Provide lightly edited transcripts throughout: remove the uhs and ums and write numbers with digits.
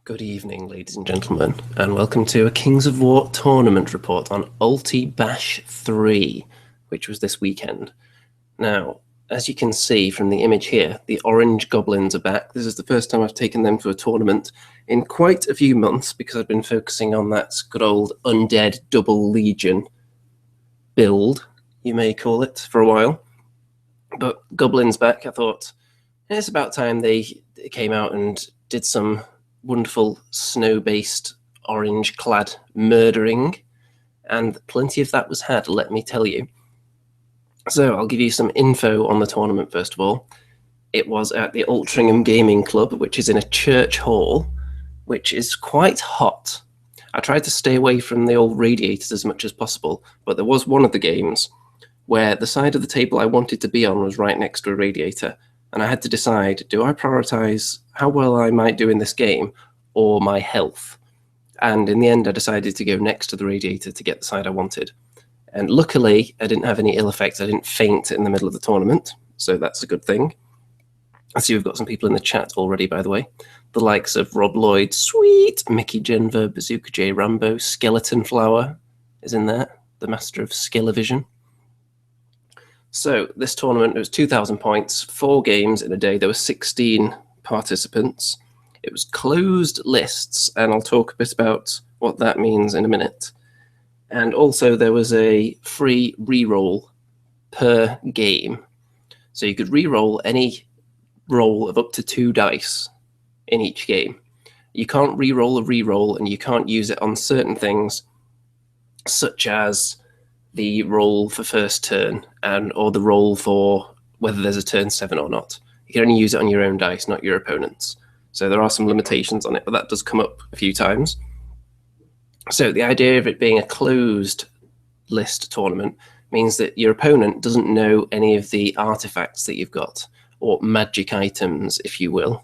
Good evening, ladies and gentlemen, and welcome to a Kings of War tournament report on AltiBash 3, which was this weekend. Now, as you can see from the image here, the orange Goblins are back. This is the first time I've taken them to a tournament in quite a few months because I've been focusing on that good old undead double legion build, you may call it, for a while. But Goblins back, I thought, it's about time they came out and did some wonderful snow-based orange-clad murdering, and plenty of that was had, let me tell you. So I'll give you some info on the tournament first of all. It was at the Altrincham Gaming Club, which is in a church hall, which is quite hot. I tried to stay away from the old radiators as much as possible, but there was one of the games where the side of the table I wanted to be on was right next to a radiator, and I had to decide, do I prioritize how well I might do in this game or my health? And in the end, I decided to go next to the radiator to get the side I wanted. And luckily, I didn't have any ill effects. I didn't faint in the middle of the tournament, so that's a good thing. I see we've got some people in the chat already, by the way. The likes of Rob Lloyd, Sweet, Mickey Genver, Bazooka J Rambo, Skeleton Flower is in there, the master of Skill-O-Vision. So this tournament, it was 2,000 points, 4 games in a day. There were 16 participants. It was closed lists, and I'll talk a bit about what that means in a minute. And also there was a free reroll per game. So you could reroll any roll of up to 2 dice in each game. You can't reroll a reroll, and you can't use it on certain things, such as the roll for first turn or the roll for whether there's a turn 7 or not. You can only use it on your own dice, not your opponent's. So there are some limitations on it, but that does come up a few times. So the idea of it being a closed list tournament means that your opponent doesn't know any of the artifacts that you've got, or magic items, if you will,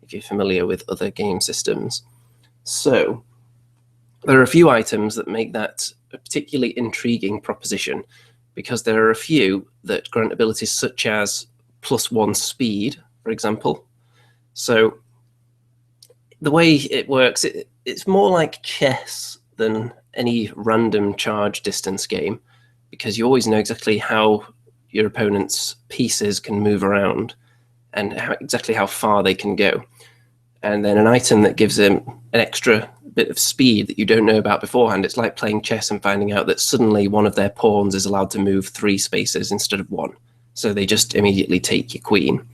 if you're familiar with other game systems. So there are a few items that make that a particularly intriguing proposition, because there are a few that grant abilities such as +1 speed, for example. So the way it works, it's more like chess than any random charge distance game, because you always know exactly how your opponent's pieces can move around and exactly how far they can go. And then an item that gives them an extra bit of speed that you don't know about beforehand. It's like playing chess and finding out that suddenly one of their pawns is allowed to move 3 spaces instead of 1. So they just immediately take your queen,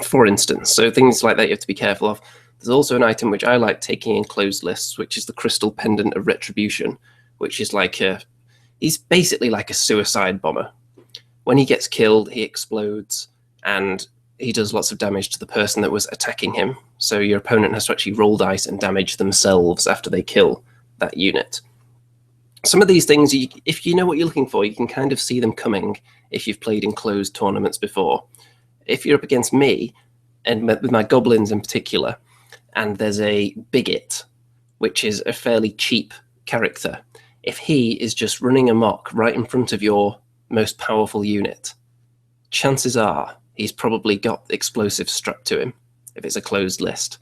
for instance. So things like that you have to be careful of. There's also an item which I like taking in closed lists, which is the crystal pendant of Retribution, which is like he's basically like a suicide bomber. When he gets killed, he explodes, and he does lots of damage to the person that was attacking him. So your opponent has to actually roll dice and damage themselves after they kill that unit. Some of these things, if you know what you're looking for, you can kind of see them coming if you've played in closed tournaments before. If you're up against me, and with my Goblins in particular, and there's a Biggit, which is a fairly cheap character, if he is just running amok right in front of your most powerful unit, chances are he's probably got explosives strapped to him if it's a closed list.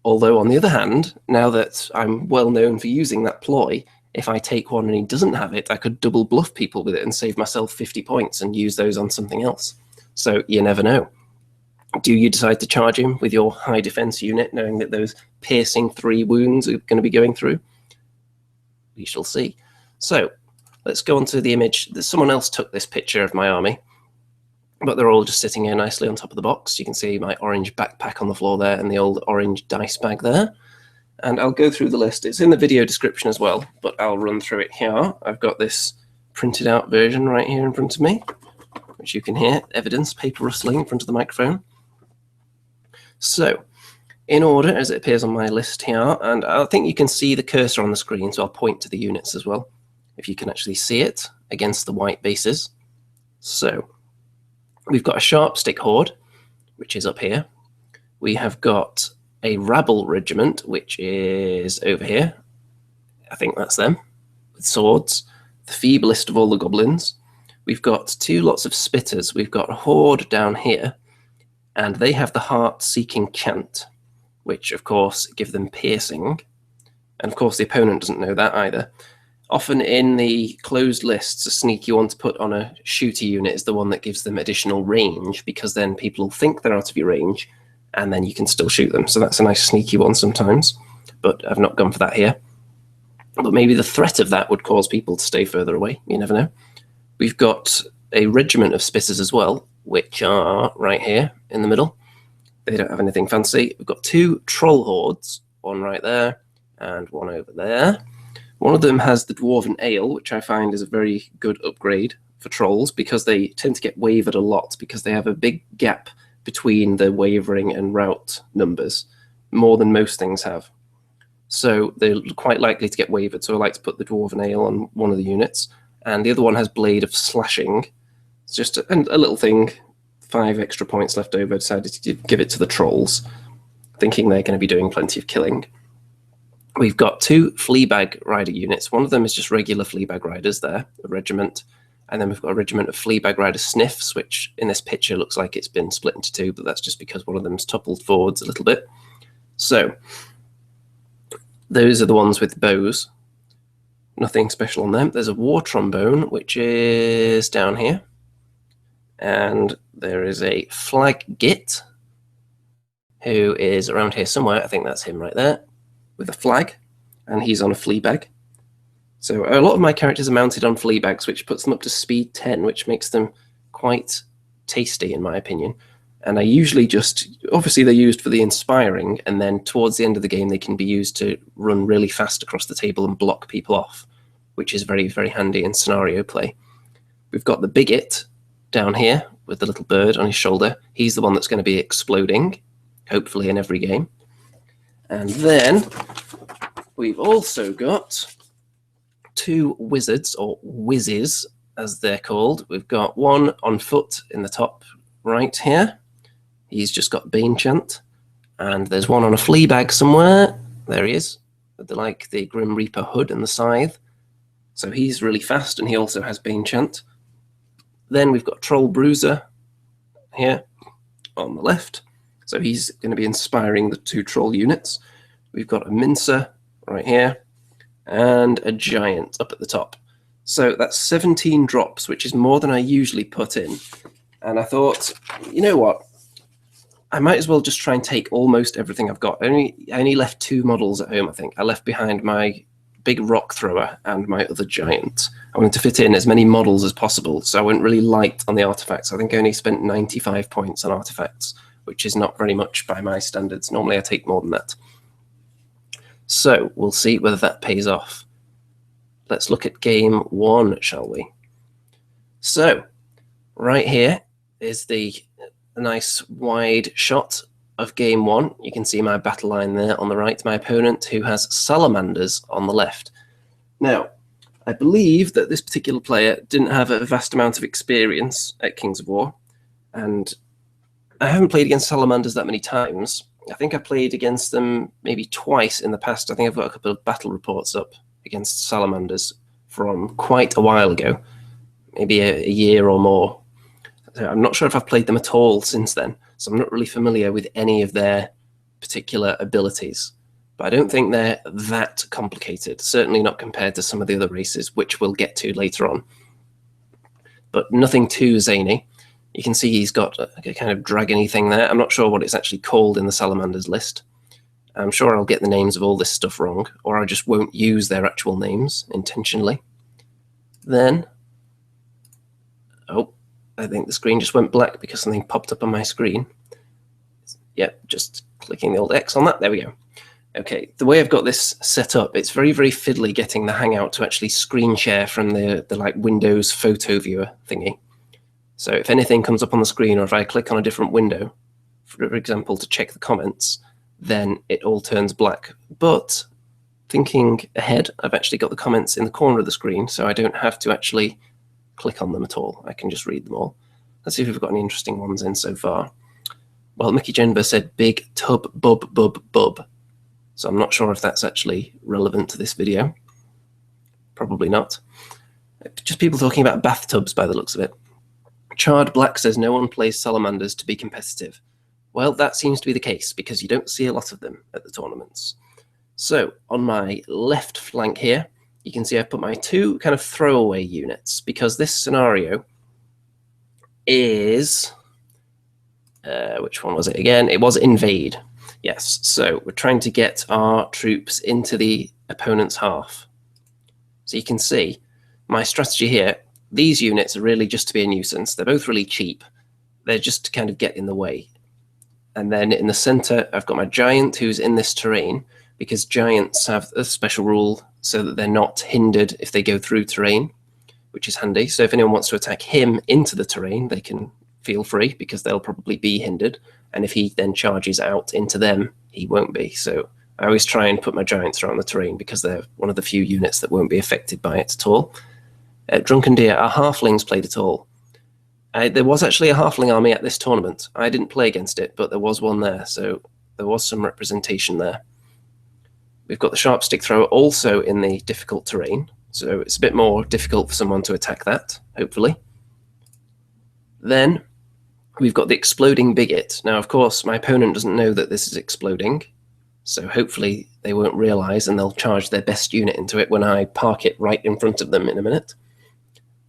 Although, on the other hand, now that I'm well known for using that ploy, if I take one and he doesn't have it, I could double bluff people with it and save myself 50 points and use those on something else. So you never know. Do you decide to charge him with your high defense unit, knowing that those piercing 3 wounds are going to be going through? We shall see. So let's go on to the image. Someone else took this picture of my army, but they're all just sitting here nicely on top of the box. You can see my orange backpack on the floor there and the old orange dice bag there. And I'll go through the list. It's in the video description as well, but I'll run through it here. I've got this printed out version right here in front of me, which you can hear, evidence, paper rustling in front of the microphone. So, in order as it appears on my list here, and I think you can see the cursor on the screen, so I'll point to the units as well, if you can actually see it against the white bases. So, we've got a Sharpsticks Horde, which is up here. We have got a Rabble Regiment, which is over here. I think that's them, with swords. The feeblest of all the Goblins. We've got 2 lots of Spitters. We've got a Horde down here, and they have the Heartseeking Chant, which of course give them piercing. And of course the opponent doesn't know that either. Often in the closed lists, a sneak you want to put on a shooter unit is the one that gives them additional range, because then people will think they're out of your range, and then you can still shoot them. So that's a nice sneaky one sometimes, but I've not gone for that here. But maybe the threat of that would cause people to stay further away. You never know. We've got a regiment of spitters as well, which are right here in the middle. They don't have anything fancy. We've got 2 troll hordes, one right there and one over there. One of them has the Dwarven Ale, which I find is a very good upgrade for trolls, because they tend to get wavered a lot, because they have a big gap between the wavering and rout numbers, more than most things have. So they're quite likely to get wavered, so I like to put the Dwarven Ale on one of the units. And the other one has Blade of Slashing. It's just a little thing, 5 extra points left over. I decided to give it to the trolls, thinking they're going to be doing plenty of killing. We've got 2 Fleabag rider units. One of them is just regular Fleabag riders there, a regiment. And then we've got a regiment of Fleabag rider Sniffs, which in this picture looks like it's been split into 2, but that's just because one of them's toppled forwards a little bit. So those are the ones with bows. Nothing special on them. There's a war trombone, which is down here. And there is a Flaggit, who is around here somewhere. I think that's him right there, with a flag, and he's on a Fleabag. So a lot of my characters are mounted on Fleabags, which puts them up to speed 10, which makes them quite tasty, in my opinion. And I usually just, obviously they're used for the inspiring, and then towards the end of the game they can be used to run really fast across the table and block people off, which is very, very handy in scenario play. We've got the Biggit down here with the little bird on his shoulder. He's the one that's going to be exploding, hopefully in every game. And then we've also got 2 wizards, or whizzes as they're called. We've got one on foot in the top right here. He's just got Bane Chant. And there's one on a Fleabag somewhere. There he is, with the Grim Reaper hood and the scythe. So he's really fast, and he also has Bane Chant. Then we've got Troll Bruiser here on the left. So he's going to be inspiring the 2 troll units. We've got a Mincer right here, and a Giant up at the top. So that's 17 drops, which is more than I usually put in. And I thought, you know what? I might as well just try and take almost everything I've got. I only left 2 models at home, I think. I left behind my big rock thrower and my other giant. I wanted to fit in as many models as possible, so I went really light on the artifacts. I think I only spent 95 points on artifacts, which is not very much by my standards. Normally I take more than that. So we'll see whether that pays off. Let's look at game 1, shall we? So right here is the nice wide shot of game 1. You can see my battle line there on the right, my opponent, who has salamanders on the left. Now, I believe that this particular player didn't have a vast amount of experience at Kings of War, and I haven't played against salamanders that many times. I think I played against them maybe twice in the past. I think I've got a couple of battle reports up against salamanders from quite a while ago, maybe a year or more. So I'm not sure if I've played them at all since then, so I'm not really familiar with any of their particular abilities. But I don't think they're that complicated, certainly not compared to some of the other races, which we'll get to later on. But nothing too zany. You can see he's got a kind of dragony thing there. I'm not sure what it's actually called in the salamanders list. I'm sure I'll get the names of all this stuff wrong, or I just won't use their actual names intentionally. Then, oh, I think the screen just went black because something popped up on my screen. Yep, just clicking the old X on that. There we go. Okay, the way I've got this set up, it's very, very fiddly getting the Hangout to actually screen share from the like Windows photo viewer thingy. So if anything comes up on the screen, or if I click on a different window, for example, to check the comments, then it all turns black. But thinking ahead, I've actually got the comments in the corner of the screen, so I don't have to actually click on them at all. I can just read them all. Let's see if we've got any interesting ones in so far. Well, Mickey Jenber said big tub bub bub bub. So I'm not sure if that's actually relevant to this video. Probably not. Just people talking about bathtubs by the looks of it. Charred Black says no one plays salamanders to be competitive. Well, that seems to be the case because you don't see a lot of them at the tournaments. So on my left flank here, you can see I've put my two kind of throwaway units because this scenario is, which one was it again? It was invade. Yes, so we're trying to get our troops into the opponent's half. So you can see my strategy here, these units are really just to be a nuisance. They're both really cheap. They're just to kind of get in the way. And then in the center, I've got my giant who's in this terrain, because giants have a special rule so that they're not hindered if they go through terrain, which is handy. So if anyone wants to attack him into the terrain, they can feel free because they'll probably be hindered. And if he then charges out into them, he won't be. So I always try and put my giants around the terrain because they're one of the few units that won't be affected by it at all. Drunken Deer, our halflings played at all. There was actually a halfling army at this tournament. I didn't play against it, but there was one there, so there was some representation there. We've got the Sharpstick Thrower also in the difficult terrain, so it's a bit more difficult for someone to attack that, hopefully. Then we've got the exploding Biggit. Now, of course, my opponent doesn't know that this is exploding, so hopefully they won't realize and they'll charge their best unit into it when I park it right in front of them in a minute.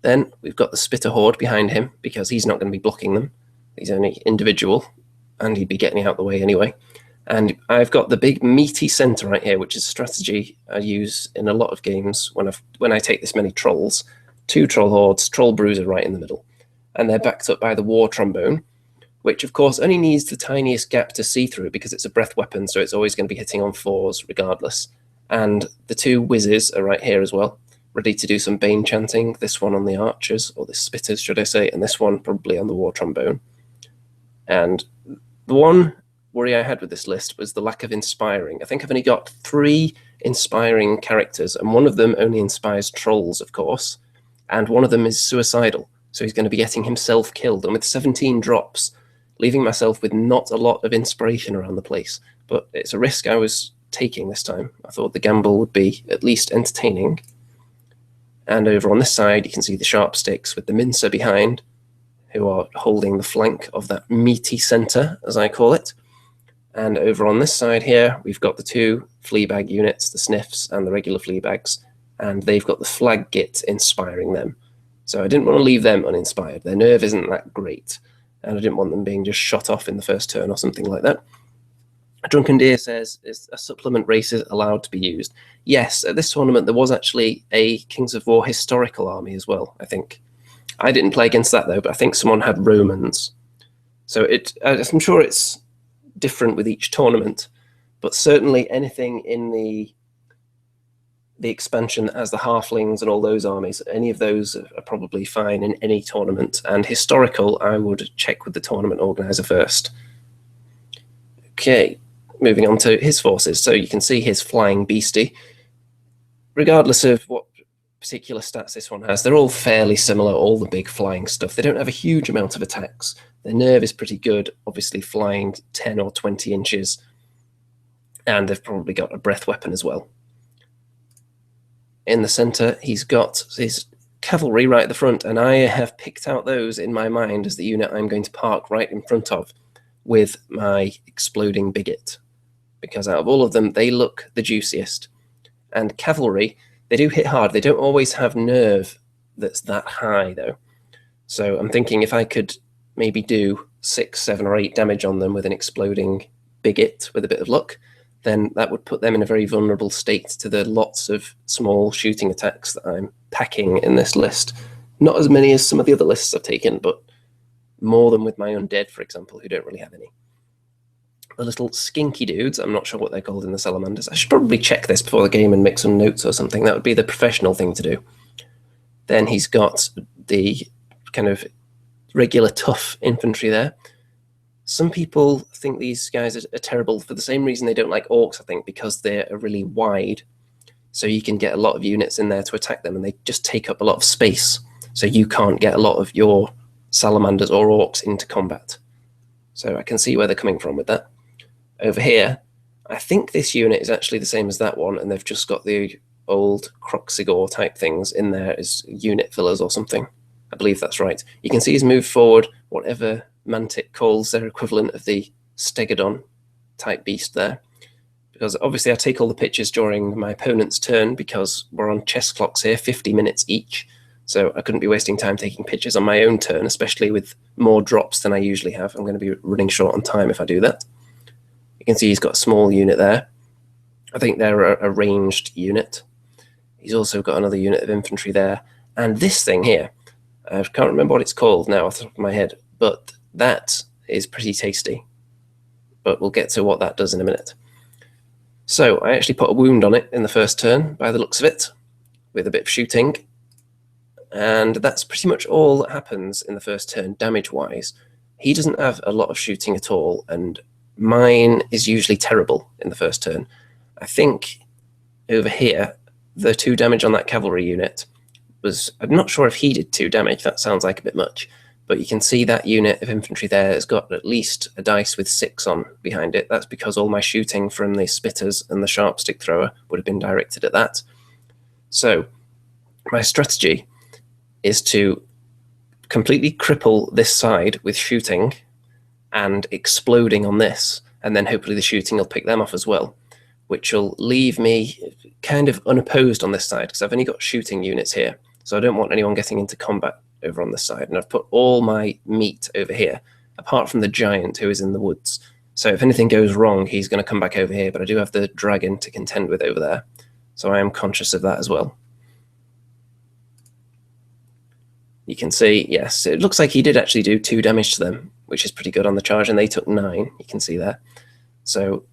Then we've got the Spitter Horde behind him because he's not going to be blocking them. He's only individual and he'd be getting out the way anyway. And I've got the big meaty center right here, which is a strategy I use in a lot of games when I take this many trolls. 2 troll hordes, troll bruiser right in the middle. And they're backed up by the war trombone, which of course only needs the tiniest gap to see through because it's a breath weapon, so it's always going to be hitting on 4s regardless. And the 2 whizzes are right here as well, ready to do some Bane Chanting, this one on the archers, or the spitters should I say, and this one probably on the war trombone. And the one worry I had with this list was the lack of inspiring. I think I've only got 3 inspiring characters, and one of them only inspires trolls, of course, and one of them is suicidal, so he's going to be getting himself killed, and with 17 drops, leaving myself with not a lot of inspiration around the place. But it's a risk I was taking this time. I thought the gamble would be at least entertaining. And over on this side, you can see the Sharpsticks with the Mincer behind, who are holding the flank of that meaty center, as I call it. And over on this side here, we've got the 2 Fleabag units, the Sniffs and the regular Fleabags, and they've got the Flaggit inspiring them. So I didn't want to leave them uninspired. Their nerve isn't that great, and I didn't want them being just shot off in the first turn or something like that. Drunken Deer says, is a supplement races allowed to be used? Yes, at this tournament there was actually a Kings of War historical army as well, I think. I didn't play against that though, but I think someone had Romans. So I'm sure it's different with each tournament, but certainly anything in the expansion as the halflings and all those armies, any of those are probably fine in any tournament. And historical, I would check with the tournament organizer first. Okay, moving on to his forces. So you can see his flying beastie. Regardless of what particular stats this one has, they're all fairly similar, all the big flying stuff. They don't have a huge amount of attacks. Their nerve is pretty good, obviously flying 10 or 20 inches. And they've probably got a breath weapon as well. In the center, he's got his cavalry right at the front, and I have picked out those in my mind as the unit I'm going to park right in front of with my exploding Biggit, because out of all of them, they look the juiciest. And cavalry, they do hit hard. They don't always have nerve that's that high, though. So I'm thinking if I could maybe do 6, 7, or 8 damage on them with an exploding Biggit with a bit of luck, then that would put them in a very vulnerable state to the lots of small shooting attacks that I'm packing in this list. Not as many as some of the other lists I've taken, but more than with my undead, for example, who don't really have any. The little skinky dudes, I'm not sure what they're called in the salamanders. I should probably check this before the game and make some notes or something. That would be the professional thing to do. Then he's got the kind of regular tough infantry there. Some people think these guys are terrible for the same reason they don't like orcs, I think, because they're really wide. So you can get a lot of units in there to attack them, and they just take up a lot of space. So you can't get a lot of your salamanders or orcs into combat. So I can see where they're coming from with that. Over here, I think this unit is actually the same as that one, and they've just got the old Croxigor type things in there as unit fillers or something. I believe that's right. You can see he's moved forward, whatever Mantic calls their equivalent of the Stegodon type beast there. Because obviously I take all the pictures during my opponent's turn because we're on chess clocks here, 50 minutes each. So I couldn't be wasting time taking pictures on my own turn, especially with more drops than I usually have. I'm going to be running short on time if I do that. You can see he's got a small unit there. I think they're a ranged unit. He's also got another unit of infantry there. And this thing here, I can't remember what it's called now off the top of my head, but that is pretty tasty. But we'll get to what that does in a minute. So I actually put a wound on it in the first turn, by the looks of it, with a bit of shooting. And that's pretty much all that happens in the first turn, damage-wise. He doesn't have a lot of shooting at all, and mine is usually terrible in the first turn. I think over here, the 2 damage on that cavalry unit was... I'm not sure if he did 2 damage, that sounds like a bit much. But you can see that unit of infantry there has got at least a dice with 6 on behind it. That's because all my shooting from the spitters and the Sharpstick Thrower would have been directed at that. So my strategy is to completely cripple this side with shooting and exploding on this, and then hopefully the shooting will pick them off as well, which will leave me kind of unopposed on this side because I've only got shooting units here. So I don't want anyone getting into combat over on this side, and I've put all my meat over here, apart from the giant who is in the woods. So if anything goes wrong, he's going to come back over here, but I do have the dragon to contend with over there, so I am conscious of that as well. You can see, yes, it looks like he did actually do 2 damage to them, which is pretty good on the charge, and they took 9, you can see there. So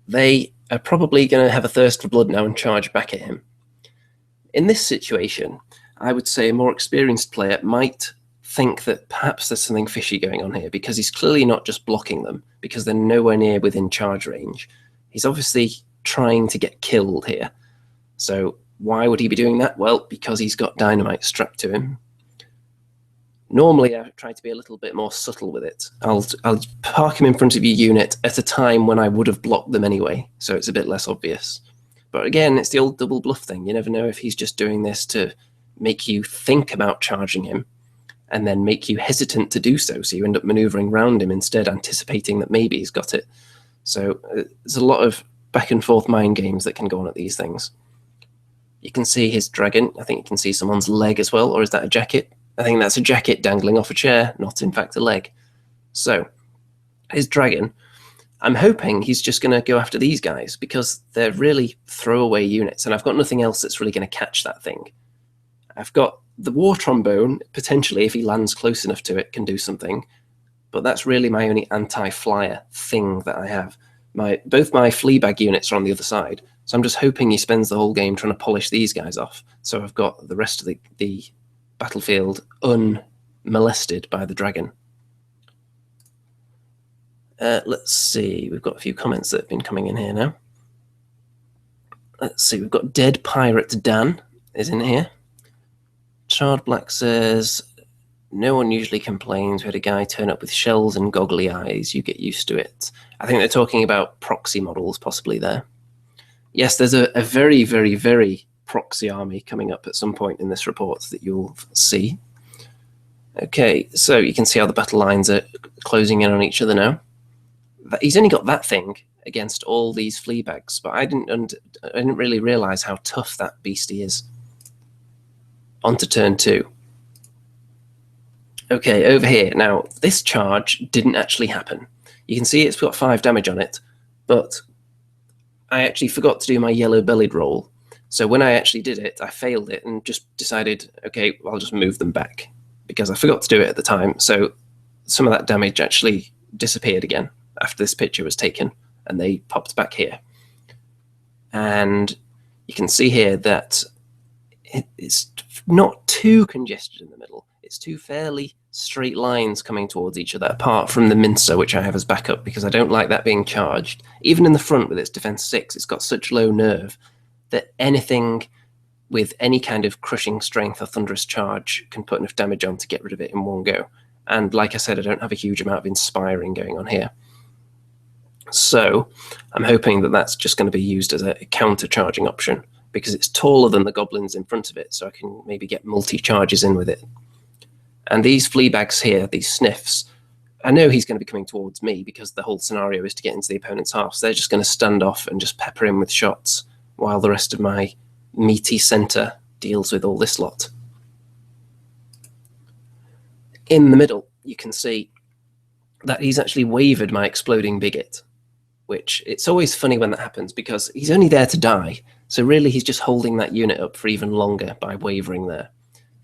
they are probably going to have a thirst for blood now and charge back at him. In this situation, I would say a more experienced player might think that perhaps there's something fishy going on here, because he's clearly not just blocking them, because they're nowhere near within charge range. He's obviously trying to get killed here. So why would he be doing that? Well, because he's got dynamite strapped to him. Normally, I try to be a little bit more subtle with it. I'll park him in front of your unit at a time when I would have blocked them anyway, so it's a bit less obvious. But again, it's the old double bluff thing. You never know if he's just doing this to make you think about charging him and then make you hesitant to do so. So you end up maneuvering around him instead, anticipating that maybe he's got it. So there's a lot of back and forth mind games that can go on at these things. You can see his dragon. I think you can see someone's leg as well. Or is that a jacket? I think that's a jacket dangling off a chair, not in fact a leg. So his dragon, I'm hoping he's just going to go after these guys because they're really throwaway units. And I've got nothing else that's really going to catch that thing. I've got the war trombone, potentially, if he lands close enough to it, can do something. But that's really my only anti-flyer thing that I have. Both my Fleabag units are on the other side. So I'm just hoping he spends the whole game trying to polish these guys off. So I've got the rest of the battlefield unmolested by the dragon. Let's see. We've got a few comments that have been coming in here now. Let's see. We've got Dead Pirate Dan is in here. Charred Black says, no one usually complains. We had a guy turn up with shells and goggly eyes. You get used to it. I think they're talking about proxy models possibly there. Yes, there's a very, very, very proxy army coming up at some point in this report that you'll see. Okay, so you can see how the battle lines are closing in on each other now. He's only got that thing against all these Fleabags, but I didn't really realize how tough that beastie is. On to turn 2. Okay, over here. Now, this charge didn't actually happen. You can see it's got 5 damage on it, but I actually forgot to do my yellow-bellied roll. So when I actually did it, I failed it and just decided, okay, I'll just move them back because I forgot to do it at the time. So some of that damage actually disappeared again after this picture was taken, and they popped back here. And you can see here that it's not too congested in the middle. It's 2 fairly straight lines coming towards each other, apart from the Mincer, which I have as backup because I don't like that being charged. Even in the front with its defense 6, it's got such low nerve that anything with any kind of crushing strength or thunderous charge can put enough damage on to get rid of it in one go. And like I said, I don't have a huge amount of inspiring going on here. So I'm hoping that that's just going to be used as a counter-charging option because it's taller than the goblins in front of it, so I can maybe get multi-charges in with it. And these Fleabags here, these Sniffs, I know he's going to be coming towards me because the whole scenario is to get into the opponent's half. So they're just going to stand off and just pepper him with shots while the rest of my meaty centre deals with all this lot. In the middle, you can see that he's actually wavered my exploding Biggit, which it's always funny when that happens because he's only there to die. So really he's just holding that unit up for even longer by wavering there.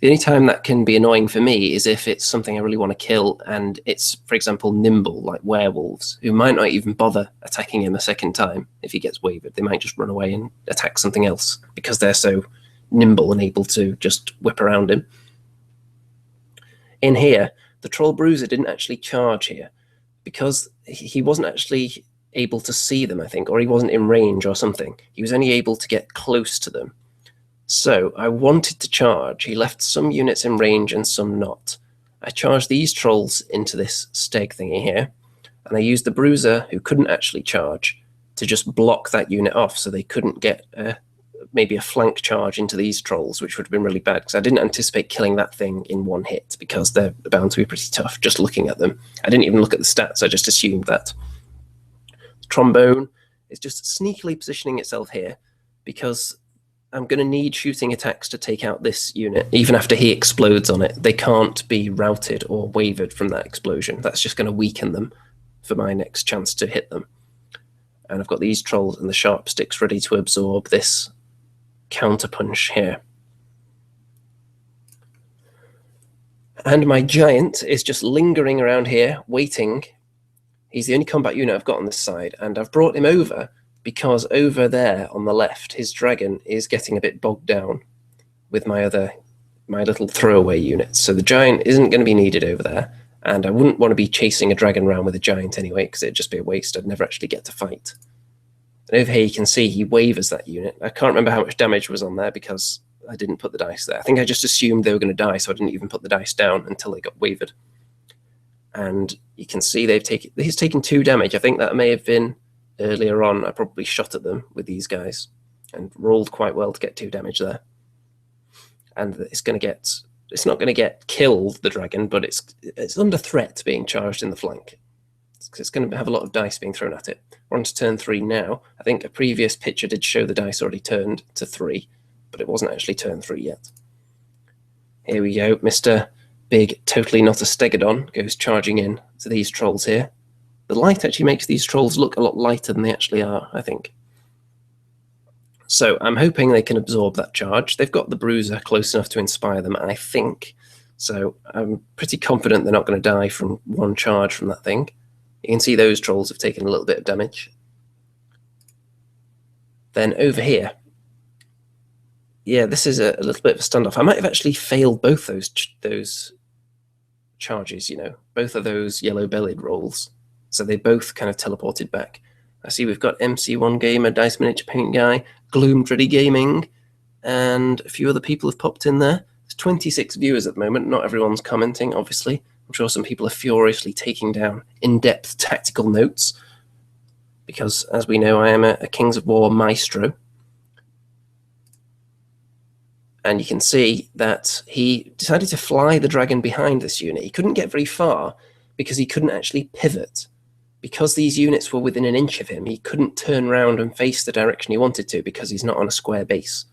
The only time that can be annoying for me is if it's something I really want to kill and it's, for example, nimble, like werewolves, who might not even bother attacking him a second time if he gets wavered. They might just run away and attack something else because they're so nimble and able to just whip around him. In here, the Troll Bruiser didn't actually charge here because he wasn't actually able to see them, I think, or he wasn't in range or something. He was only able to get close to them. So I wanted to charge. He left some units in range and some not. I charged these trolls into this steg thingy here, and I used the Bruiser, who couldn't actually charge, to just block that unit off so they couldn't get maybe a flank charge into these trolls, which would have been really bad, because I didn't anticipate killing that thing in one hit, because they're bound to be pretty tough, just looking at them. I didn't even look at the stats, I just assumed that. The Trombone is just sneakily positioning itself here, because I'm going to need shooting attacks to take out this unit. Even after he explodes on it, they can't be routed or wavered from that explosion. That's just going to weaken them for my next chance to hit them. And I've got these trolls and the Sharpsticks ready to absorb this counterpunch here. And my Giant is just lingering around here, waiting. He's the only combat unit I've got on this side, and I've brought him over because over there on the left, his dragon is getting a bit bogged down with my little throwaway units. So the Giant isn't going to be needed over there, and I wouldn't want to be chasing a dragon around with a Giant anyway, because it'd just be a waste. I'd never actually get to fight. And over here you can see he wavers that unit. I can't remember how much damage was on there because I didn't put the dice there. I think I just assumed they were going to die, so I didn't even put the dice down until they got wavered. And you can see he's taken 2 damage. I think that may have been earlier on. I probably shot at them with these guys and rolled quite well to get 2 damage there. And it's not going to get killed, the dragon, but it's under threat being charged in the flank. It's going to have a lot of dice being thrown at it. We're on to turn 3 now. I think a previous picture did show the dice already turned to 3, but it wasn't actually turn 3 yet. Here we go. Mr. Big, totally not a Stegodon, goes charging in to these trolls here. The light actually makes these trolls look a lot lighter than they actually are, I think. So I'm hoping they can absorb that charge. They've got the Bruiser close enough to inspire them, I think. So I'm pretty confident they're not going to die from one charge from that thing. You can see those trolls have taken a little bit of damage. Then over here, yeah, this is a little bit of a standoff. I might have actually failed both those charges, both of those yellow-bellied rolls. So they both kind of teleported back. I see we've got MC1 Gamer, Dice Miniature Paint Guy, Gloom Dreddy Gaming, and a few other people have popped in there. There's 26 viewers at the moment. Not everyone's commenting, obviously. I'm sure some people are furiously taking down in-depth tactical notes because, as we know, I am a Kings of War maestro. And you can see that he decided to fly the dragon behind this unit. He couldn't get very far because he couldn't actually pivot. Because these units were within an inch of him, he couldn't turn around and face the direction he wanted to because he's not on a square base.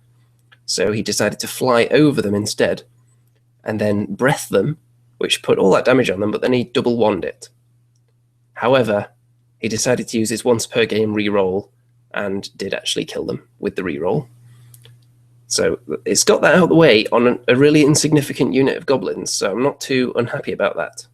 So he decided to fly over them instead and then breath them, which put all that damage on them, but then he double wand it. However, he decided to use his once per game reroll and did actually kill them with the reroll. So it's got that out of the way on a really insignificant unit of goblins, so I'm not too unhappy about that.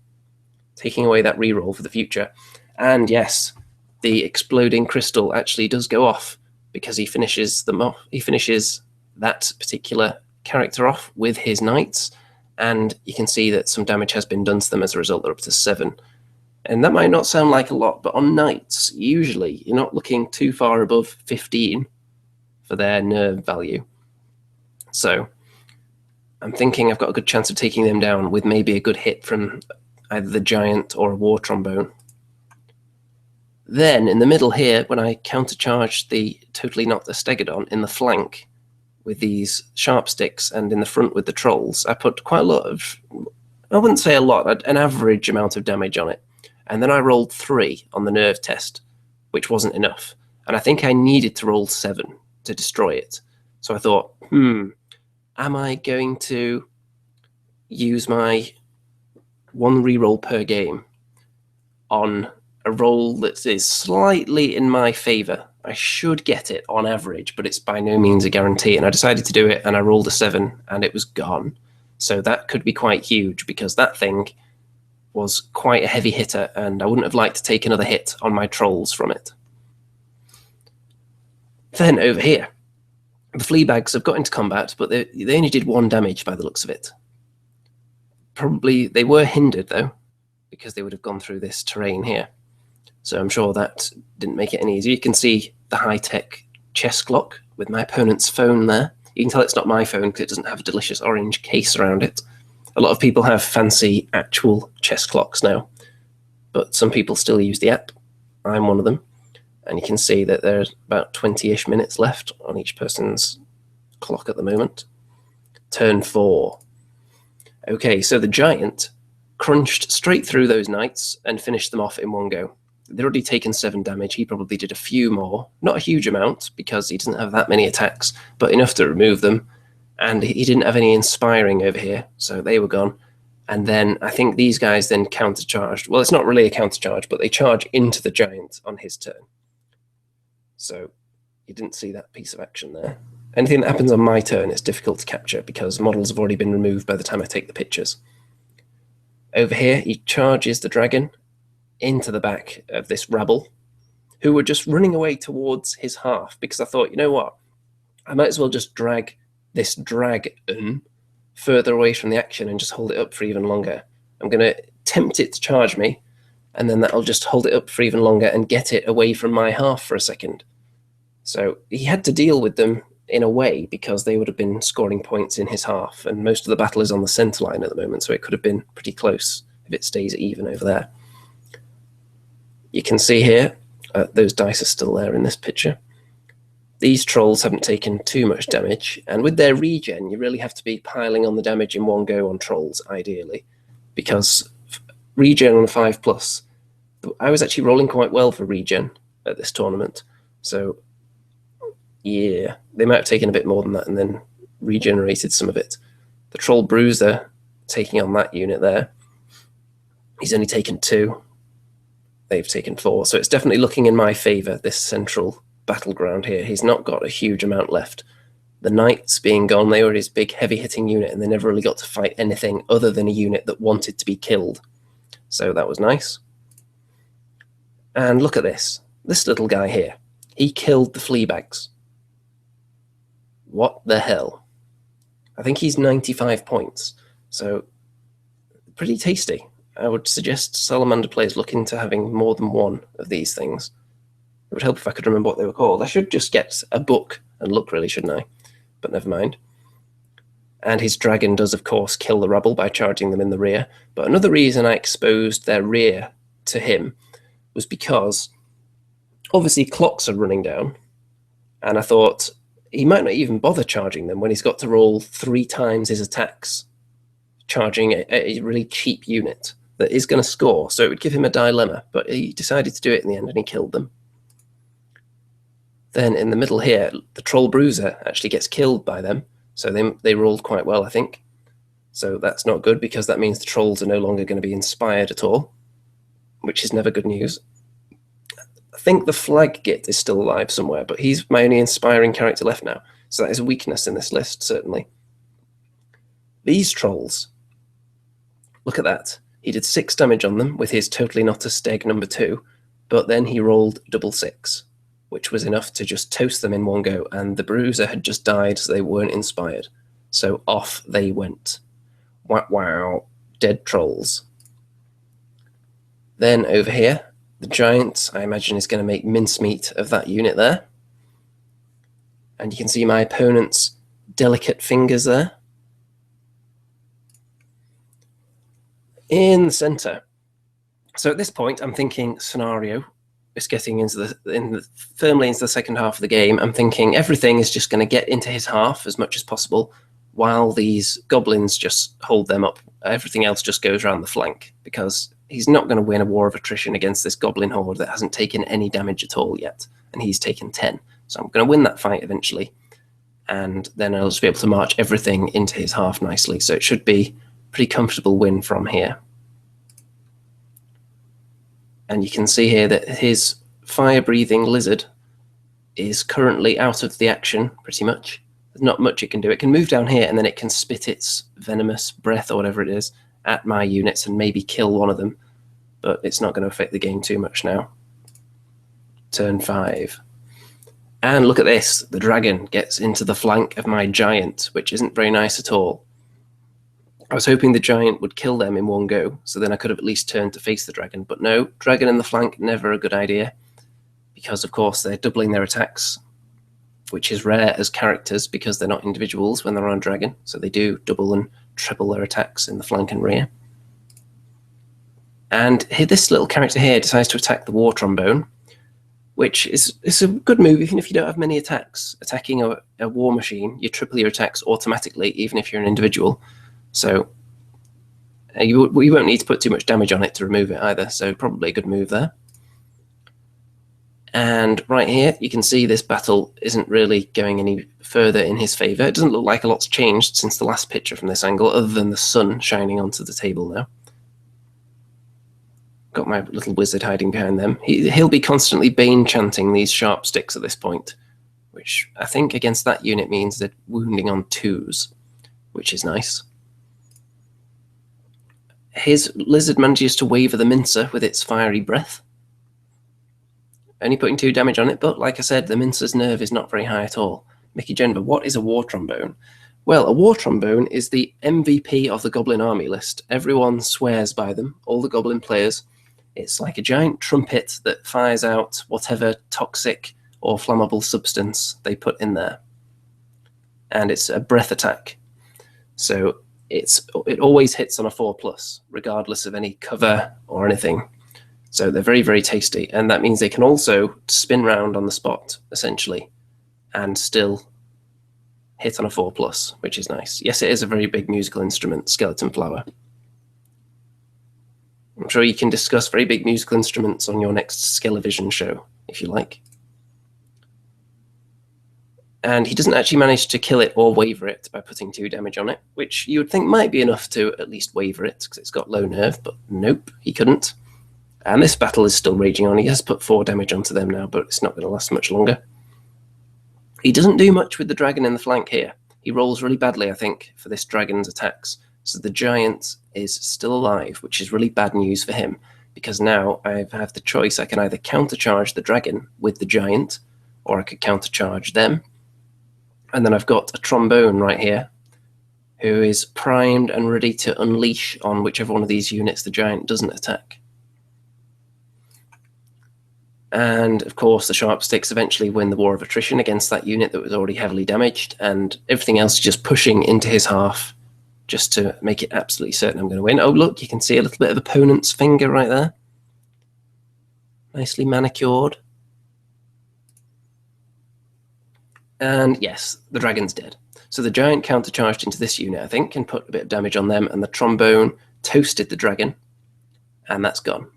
Taking away that reroll for the future. And yes, the exploding crystal actually does go off because he finishes them off. He finishes that particular character off with his knights, and you can see that some damage has been done to them as a result. They're up to 7. And that might not sound like a lot, but on knights, usually you're not looking too far above 15 for their nerve value. So I'm thinking I've got a good chance of taking them down with maybe a good hit from either the Giant or a War Trombone. Then in the middle here, when I countercharged the totally not the Stegodon in the flank with these Sharpsticks and in the front with the trolls, I put quite a lot of, I wouldn't say a lot, an average amount of damage on it. And then I rolled 3 on the nerve test, which wasn't enough. And I think I needed to roll 7 to destroy it. So I thought, am I going to use my 1 reroll per game on a roll that is slightly in my favor? I should get it on average, but it's by no means a guarantee. And I decided to do it, and I rolled a 7, and it was gone. So that could be quite huge, because that thing was quite a heavy hitter, and I wouldn't have liked to take another hit on my trolls from it. Then over here, the Fleabags have got into combat, but they only did 1 damage by the looks of it. Probably they were hindered, though, because they would have gone through this terrain here. So I'm sure that didn't make it any easier. You can see the high-tech chest clock with my opponent's phone there. You can tell it's not my phone because it doesn't have a delicious orange case around it. A lot of people have fancy actual chess clocks now, but some people still use the app. I'm one of them. And you can see that there's about 20-ish minutes left on each person's clock at the moment. Turn 4. Okay, so the giant crunched straight through those knights and finished them off in 1 go. They'd already taken 7 damage. He probably did a few more. Not a huge amount, because he doesn't have that many attacks, but enough to remove them. And he didn't have any inspiring over here, so they were gone. And then I think these guys then countercharged. Well, it's not really a countercharge, but they charge into the giant on his turn. So you didn't see that piece of action there. Anything that happens on my turn is difficult to capture, because models have already been removed by the time I take the pictures. Over here, he charges the dragon into the back of this rabble, who were just running away towards his half, because I thought, you know what, I might as well just drag this dragon further away from the action and just hold it up for even longer. I'm going to tempt it to charge me, and then that'll just hold it up for even longer and get it away from my half for a second. So he had to deal with them in a way, because they would have been scoring points in his half, and most of the battle is on the center line at the moment, so it could have been pretty close if it stays even over there. You can see here, those dice are still there in this picture. These trolls haven't taken too much damage, and with their regen, you really have to be piling on the damage in 1 go on trolls, ideally, because regen on a 5+, I was actually rolling quite well for regen at this tournament, so yeah, they might have taken a bit more than that and then regenerated some of it. The troll Bruiser taking on that unit there, he's only taken 2. They've taken 4, so it's definitely looking in my favor, this central battleground here. He's not got a huge amount left. The knights being gone, they were his big heavy-hitting unit, and they never really got to fight anything other than a unit that wanted to be killed. So that was nice. And look at this little guy here. He killed the Fleabags. What the hell? I think he's 95 points, so pretty tasty. I would suggest Salamander players look into having more than 1 of these things. It would help if I could remember what they were called. I should just get a book and look, really, shouldn't I? But never mind. And his dragon does, of course, kill the rabble by charging them in the rear. But another reason I exposed their rear to him was because, obviously, clocks are running down. And I thought, he might not even bother charging them when he's got to roll 3 times his attacks, charging a really cheap unit that is going to score, so it would give him a dilemma, but he decided to do it in the end, and he killed them. Then in the middle here, the troll Bruiser actually gets killed by them, so they rolled quite well, I think. So that's not good, because that means the trolls are no longer going to be inspired at all, which is never good news. I think the Flaggit is still alive somewhere, but he's my only inspiring character left now, so that is a weakness in this list, certainly. These trolls, look at that. He did 6 damage on them with his Totally Not a Steg number 2, but then he rolled double 6, which was enough to just toast them in 1 go, and the Bruiser had just died, so they weren't inspired. So off they went. Wow, wow, dead trolls. Then over here, the giant, I imagine, is going to make mincemeat of that unit there. And you can see my opponent's delicate fingers there. In the center. So at this point, I'm thinking scenario. It's getting into firmly into the second half of the game. I'm thinking everything is just going to get into his half as much as possible, while these goblins just hold them up. Everything else just goes around the flank, because he's not going to win a war of attrition against this Goblin Horde that hasn't taken any damage at all yet, and he's taken 10. So I'm going to win that fight eventually, and then I'll just be able to march everything into his half nicely. So it should be a pretty comfortable win from here. And you can see here that his fire-breathing lizard is currently out of the action, pretty much. There's not much it can do. It can move down here, and then it can spit its venomous breath or whatever it is at my units and maybe kill one of them. But it's not going to affect the game too much now. Turn 5. And look at this. The dragon gets into the flank of my giant, which isn't very nice at all. I was hoping the giant would kill them in one go, so then I could have at least turned to face the dragon. But no, dragon in the flank, never a good idea. Because, of course, they're doubling their attacks, which is rare as characters because they're not individuals when they're on dragon. So they do double and triple their attacks in the flank and rear. And here, this little character here decides to attack the War Trombone, which is a good move even if you don't have many attacks. Attacking a war machine, you triple your attacks automatically, even if you're an individual. So you won't need to put too much damage on it to remove it either, so probably a good move there. And right here, you can see this battle isn't really going any further in his favour. It doesn't look like a lot's changed since the last picture from this angle, other than the sun shining onto the table now. Got my little wizard hiding behind them. He'll be constantly Bane Chanting these Sharpsticks at this point, which I think against that unit means they're wounding on 2s, which is nice. His lizard manages to waver the Mincer with its fiery breath. Only putting 2 damage on it, but like I said, the Mincer's nerve is not very high at all. Mickey Jenver, what is a War Trombone? Well, a War Trombone is the MVP of the Goblin army list. Everyone swears by them, all the Goblin players. It's like a giant trumpet that fires out whatever toxic or flammable substance they put in there. And it's a breath attack. So it always hits on a 4+, regardless of any cover or anything. So they're very, very tasty. And that means they can also spin round on the spot, essentially, and still hit on a 4+, which is nice. Yes, it is a very big musical instrument, skeleton flower. I'm sure you can discuss very big musical instruments on your next Scale-O-Vision show, if you like. And he doesn't actually manage to kill it or waver it by putting 2 damage on it, which you would think might be enough to at least waver it, because it's got low nerve, but nope, he couldn't. And this battle is still raging on. He has put 4 damage onto them now, but it's not going to last much longer. He doesn't do much with the dragon in the flank here. He rolls really badly, I think, for this dragon's attacks. So the giant is still alive, which is really bad news for him, because now I have the choice. I can either countercharge the dragon with the giant, or I could countercharge them. And then I've got a trombone right here, who is primed and ready to unleash on whichever one of these units the giant doesn't attack. And, of course, the Sharpsticks eventually win the War of Attrition against that unit that was already heavily damaged, and everything else is just pushing into his half just to make it absolutely certain I'm going to win. Oh, look, you can see a little bit of opponent's finger right there. Nicely manicured. And, yes, the dragon's dead. So the giant countercharged into this unit, I think, and put a bit of damage on them, and the trombone toasted the dragon, and that's gone.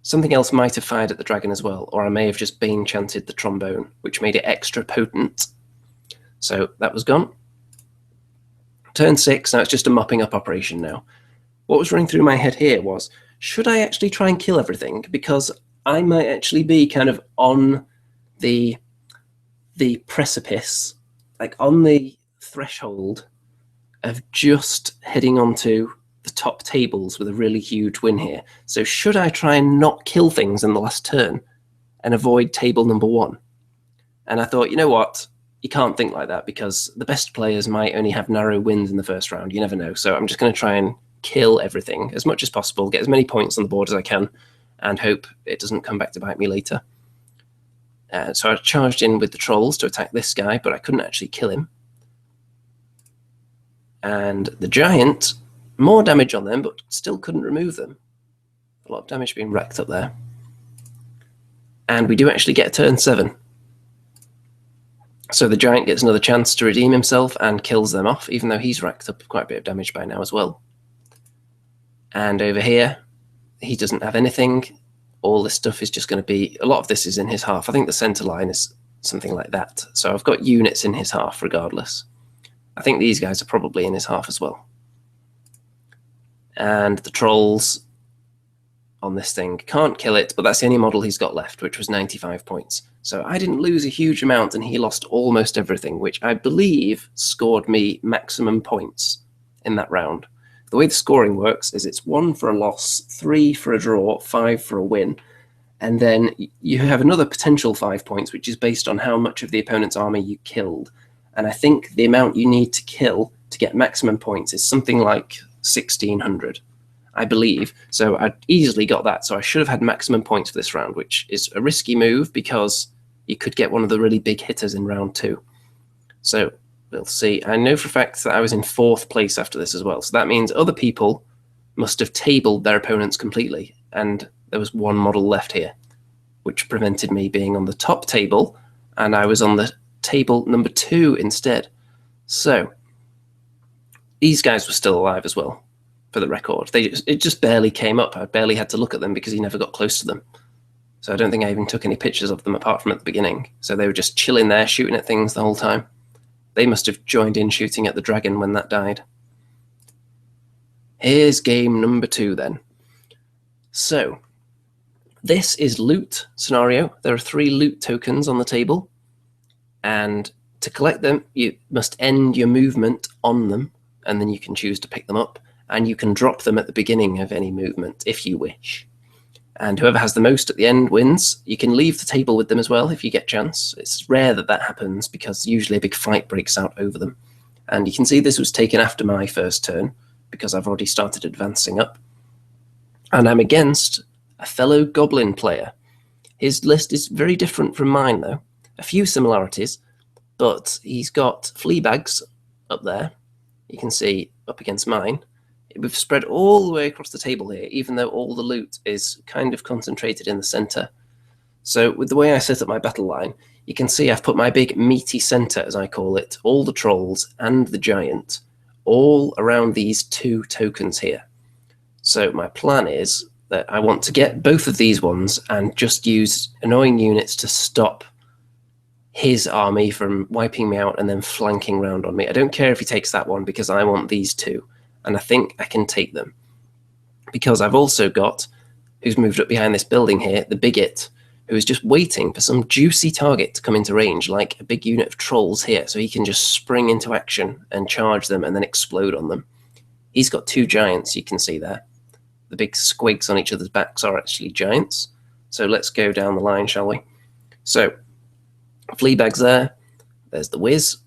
Something else might have fired at the dragon as well, or I may have just Bane Chanted the trombone, which made it extra potent. So that was gone. Turn 6, now it's just a mopping up operation now. What was running through my head here was, should I actually try and kill everything? Because I might actually be kind of on the precipice, like on the threshold of just heading onto the top tables with a really huge win here. So should I try and not kill things in the last turn and avoid table number 1? And I thought, you know what? You can't think like that, because the best players might only have narrow wins in the first round. You never know. So I'm just going to try and kill everything as much as possible, get as many points on the board as I can, and hope it doesn't come back to bite me later. So I charged in with the trolls to attack this guy, but I couldn't actually kill him. And the giant, more damage on them, but still couldn't remove them. A lot of damage being racked up there. And we do actually get a turn 7. So the giant gets another chance to redeem himself and kills them off, even though he's racked up quite a bit of damage by now as well. And over here, he doesn't have anything. All this stuff is just going to be, a lot of this is in his half. I think the center line is something like that. So I've got units in his half regardless. I think these guys are probably in his half as well. And the trolls on this thing can't kill it, but that's the only model he's got left, which was 95 points. So I didn't lose a huge amount, and he lost almost everything, which I believe scored me maximum points in that round. The way the scoring works is it's 1 for a loss, 3 for a draw, 5 for a win, and then you have another potential 5 points, which is based on how much of the opponent's army you killed. And I think the amount you need to kill to get maximum points is something like 1,600, I believe. So I easily got that, so I should have had maximum points for this round, which is a risky move because you could get one of the really big hitters in round 2. So we'll see. I know for a fact that I was in 4th place after this as well. So that means other people must have tabled their opponents completely. And there was one model left here, which prevented me being on the top table. And I was on the table number 2 instead. So these guys were still alive as well, for the record. It just barely came up. I barely had to look at them because he never got close to them. So I don't think I even took any pictures of them apart from at the beginning. So they were just chilling there, shooting at things the whole time. They must have joined in shooting at the dragon when that died. Here's game number 2 then. So this is loot scenario. There are 3 loot tokens on the table. And to collect them, you must end your movement on them. And then you can choose to pick them up. And you can drop them at the beginning of any movement if you wish. And whoever has the most at the end wins. You can leave the table with them as well if you get a chance. It's rare that that happens because usually a big fight breaks out over them. And you can see this was taken after my first turn because I've already started advancing up. And I'm against a fellow Goblin player. His list is very different from mine though. A few similarities, but he's got Fleabags up there. You can see up against mine. We've spread all the way across the table here, even though all the loot is kind of concentrated in the center. So with the way I set up my battle line, you can see I've put my big meaty center, as I call it, all the trolls and the giant, all around these 2 tokens here. So my plan is that I want to get both of these ones and just use annoying units to stop his army from wiping me out and then flanking round on me. I don't care if he takes that one because I want these 2. And I think I can take them. Because I've also got, who's moved up behind this building here, the Biggit, who is just waiting for some juicy target to come into range, like a big unit of trolls here, so he can just spring into action and charge them and then explode on them. He's got 2 giants, you can see there. The big squigs on each other's backs are actually giants. So let's go down the line, shall we? So, Fleabag's there. There's the Wiz.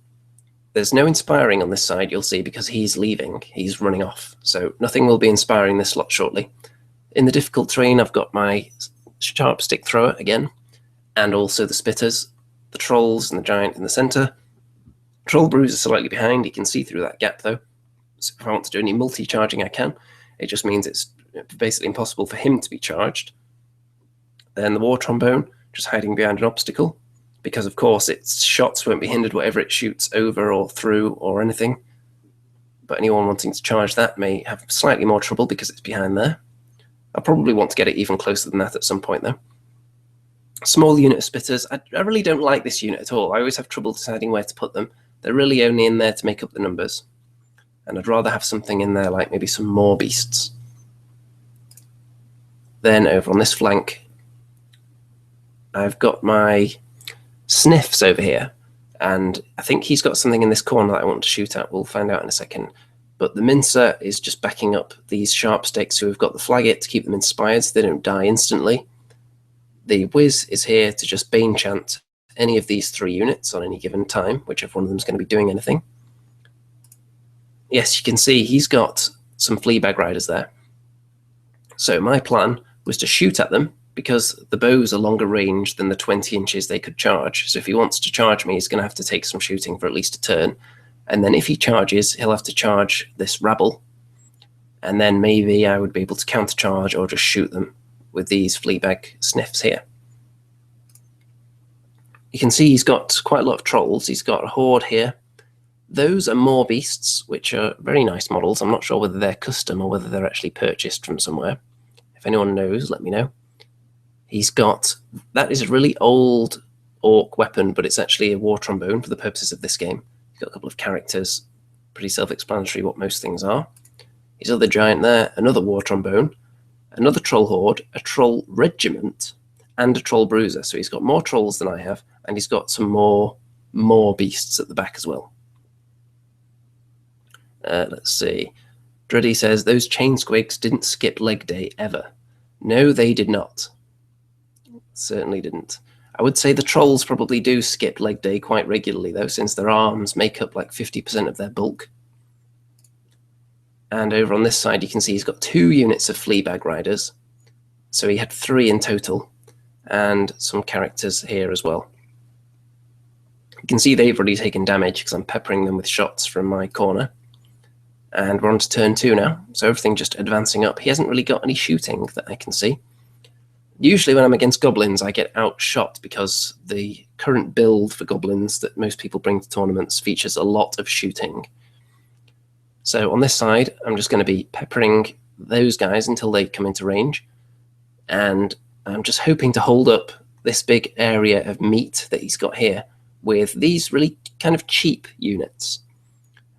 There's no inspiring on this side, you'll see, because he's leaving. He's running off. So nothing will be inspiring this slot shortly. In the difficult terrain, I've got my Sharpstick Thrower again, and also the Spitters, the Trolls and the Giant in the center. Troll Bruiser slightly behind. You can see through that gap, though. So if I want to do any multi-charging, I can. It just means it's basically impossible for him to be charged. Then the War Trombone, just hiding behind an obstacle. Because, of course, its shots won't be hindered whatever it shoots over or through or anything. But anyone wanting to charge that may have slightly more trouble because it's behind there. I'll probably want to get it even closer than that at some point, though. Small unit of Spitters. I really don't like this unit at all. I always have trouble deciding where to put them. They're really only in there to make up the numbers. And I'd rather have something in there like maybe some more beasts. Then over on this flank, I've got my Sniffs over here, and I think he's got something in this corner that I want to shoot at. We'll find out in a second. But the Mincer is just backing up these Sharpsticks who have got the Flaggit to keep them inspired so they don't die instantly. The Wiz is here to just Bane Chant any of these 3 units on any given time, whichever one of them is going to be doing anything. Yes, you can see he's got some Fleabag riders there. So my plan was to shoot at them, because the bows are longer range than the 20 inches they could charge. So if he wants to charge me, he's going to have to take some shooting for at least a turn. And then if he charges, he'll have to charge this Rabble. And then maybe I would be able to countercharge or just shoot them with these Fleabag Sniffs here. You can see he's got quite a lot of trolls. He's got a horde here. Those are more beasts, which are very nice models. I'm not sure whether they're custom or whether they're actually purchased from somewhere. If anyone knows, let me know. He's got, that is a really old orc weapon, but it's actually a war trombone for the purposes of this game. He's got a couple of characters, pretty self-explanatory what most things are. His other giant there, another war trombone, another troll horde, a troll regiment, and a troll bruiser. So he's got more trolls than I have, and he's got some more beasts at the back as well. Let's see. Dreddy says, those chain squigs didn't skip leg day ever. No, they did not. Certainly didn't. I would say the trolls probably do skip leg day quite regularly, though, since their arms make up like 50% of their bulk. And over on this side, you can see he's got 2 units of Fleabag riders. So he had 3 in total, and some characters here as well. You can see they've already taken damage because I'm peppering them with shots from my corner. And we're on to turn 2 now, so everything just advancing up. He hasn't really got any shooting that I can see. Usually when I'm against goblins, I get outshot because the current build for goblins that most people bring to tournaments features a lot of shooting. So on this side, I'm just going to be peppering those guys until they come into range. And I'm just hoping to hold up this big area of meat that he's got here with these really kind of cheap units.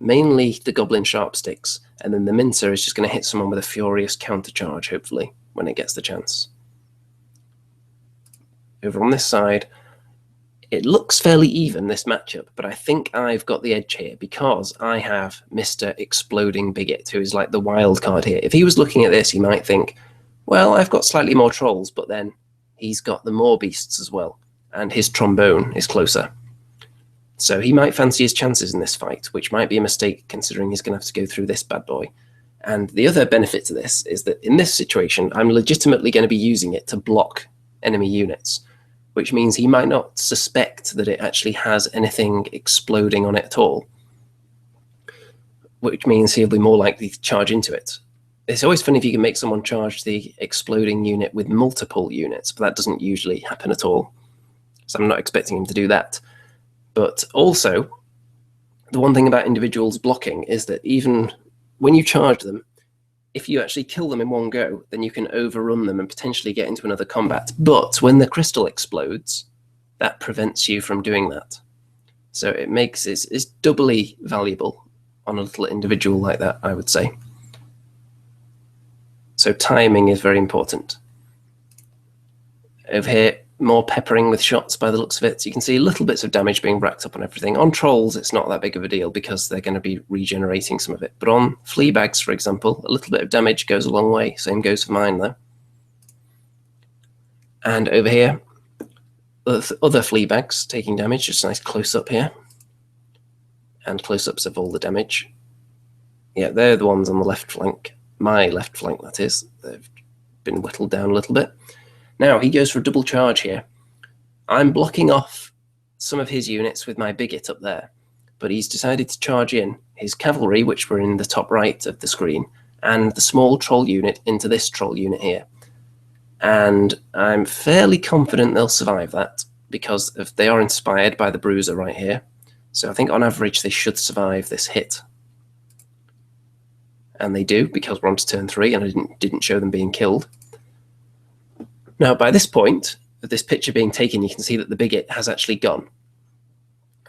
Mainly the Goblin Sharpsticks, and then the Mincer is just going to hit someone with a furious countercharge, hopefully, when it gets the chance. Over on this side, it looks fairly even, this matchup, but I think I've got the edge here because I have Mr. Exploding Biggit, who is like the wild card here. If he was looking at this, he might think, well, I've got slightly more trolls, but then he's got the more beasts as well, and his trombone is closer. So he might fancy his chances in this fight, which might be a mistake considering he's going to have to go through this bad boy. And the other benefit to this is that in this situation, I'm legitimately going to be using it to block enemy units, which means he might not suspect that it actually has anything exploding on it at all, which means he'll be more likely to charge into it. It's always funny if you can make someone charge the exploding unit with multiple units, but that doesn't usually happen at all. So I'm not expecting him to do that. But also, the one thing about individuals blocking is that even when you charge them, if you actually kill them in one go, then you can overrun them and potentially get into another combat. But when the crystal explodes, that prevents you from doing that. So it makes it's doubly valuable on a little individual like that, I would say. So timing is very important. Over here, more peppering with shots by the looks of it. So you can see little bits of damage being racked up on everything. On trolls, it's not that big of a deal because they're going to be regenerating some of it. But on Fleabags, for example, a little bit of damage goes a long way. Same goes for mine, though. And over here, other Fleabags taking damage. Just a nice close-up here. And close-ups of all the damage. Yeah, they're the ones on the left flank. My left flank, that is. They've been whittled down a little bit. Now, he goes for a double charge here. I'm blocking off some of his units with my Biggit up there, but he's decided to charge in his cavalry, which were in the top right of the screen, and the small troll unit into this troll unit here. And I'm fairly confident they'll survive that, because if they are inspired by the Bruiser right here. So I think on average they should survive this hit. And they do, because we're on to turn 3, and I didn't show them being killed. Now, by this point of this picture being taken, you can see that the Biggit has actually gone.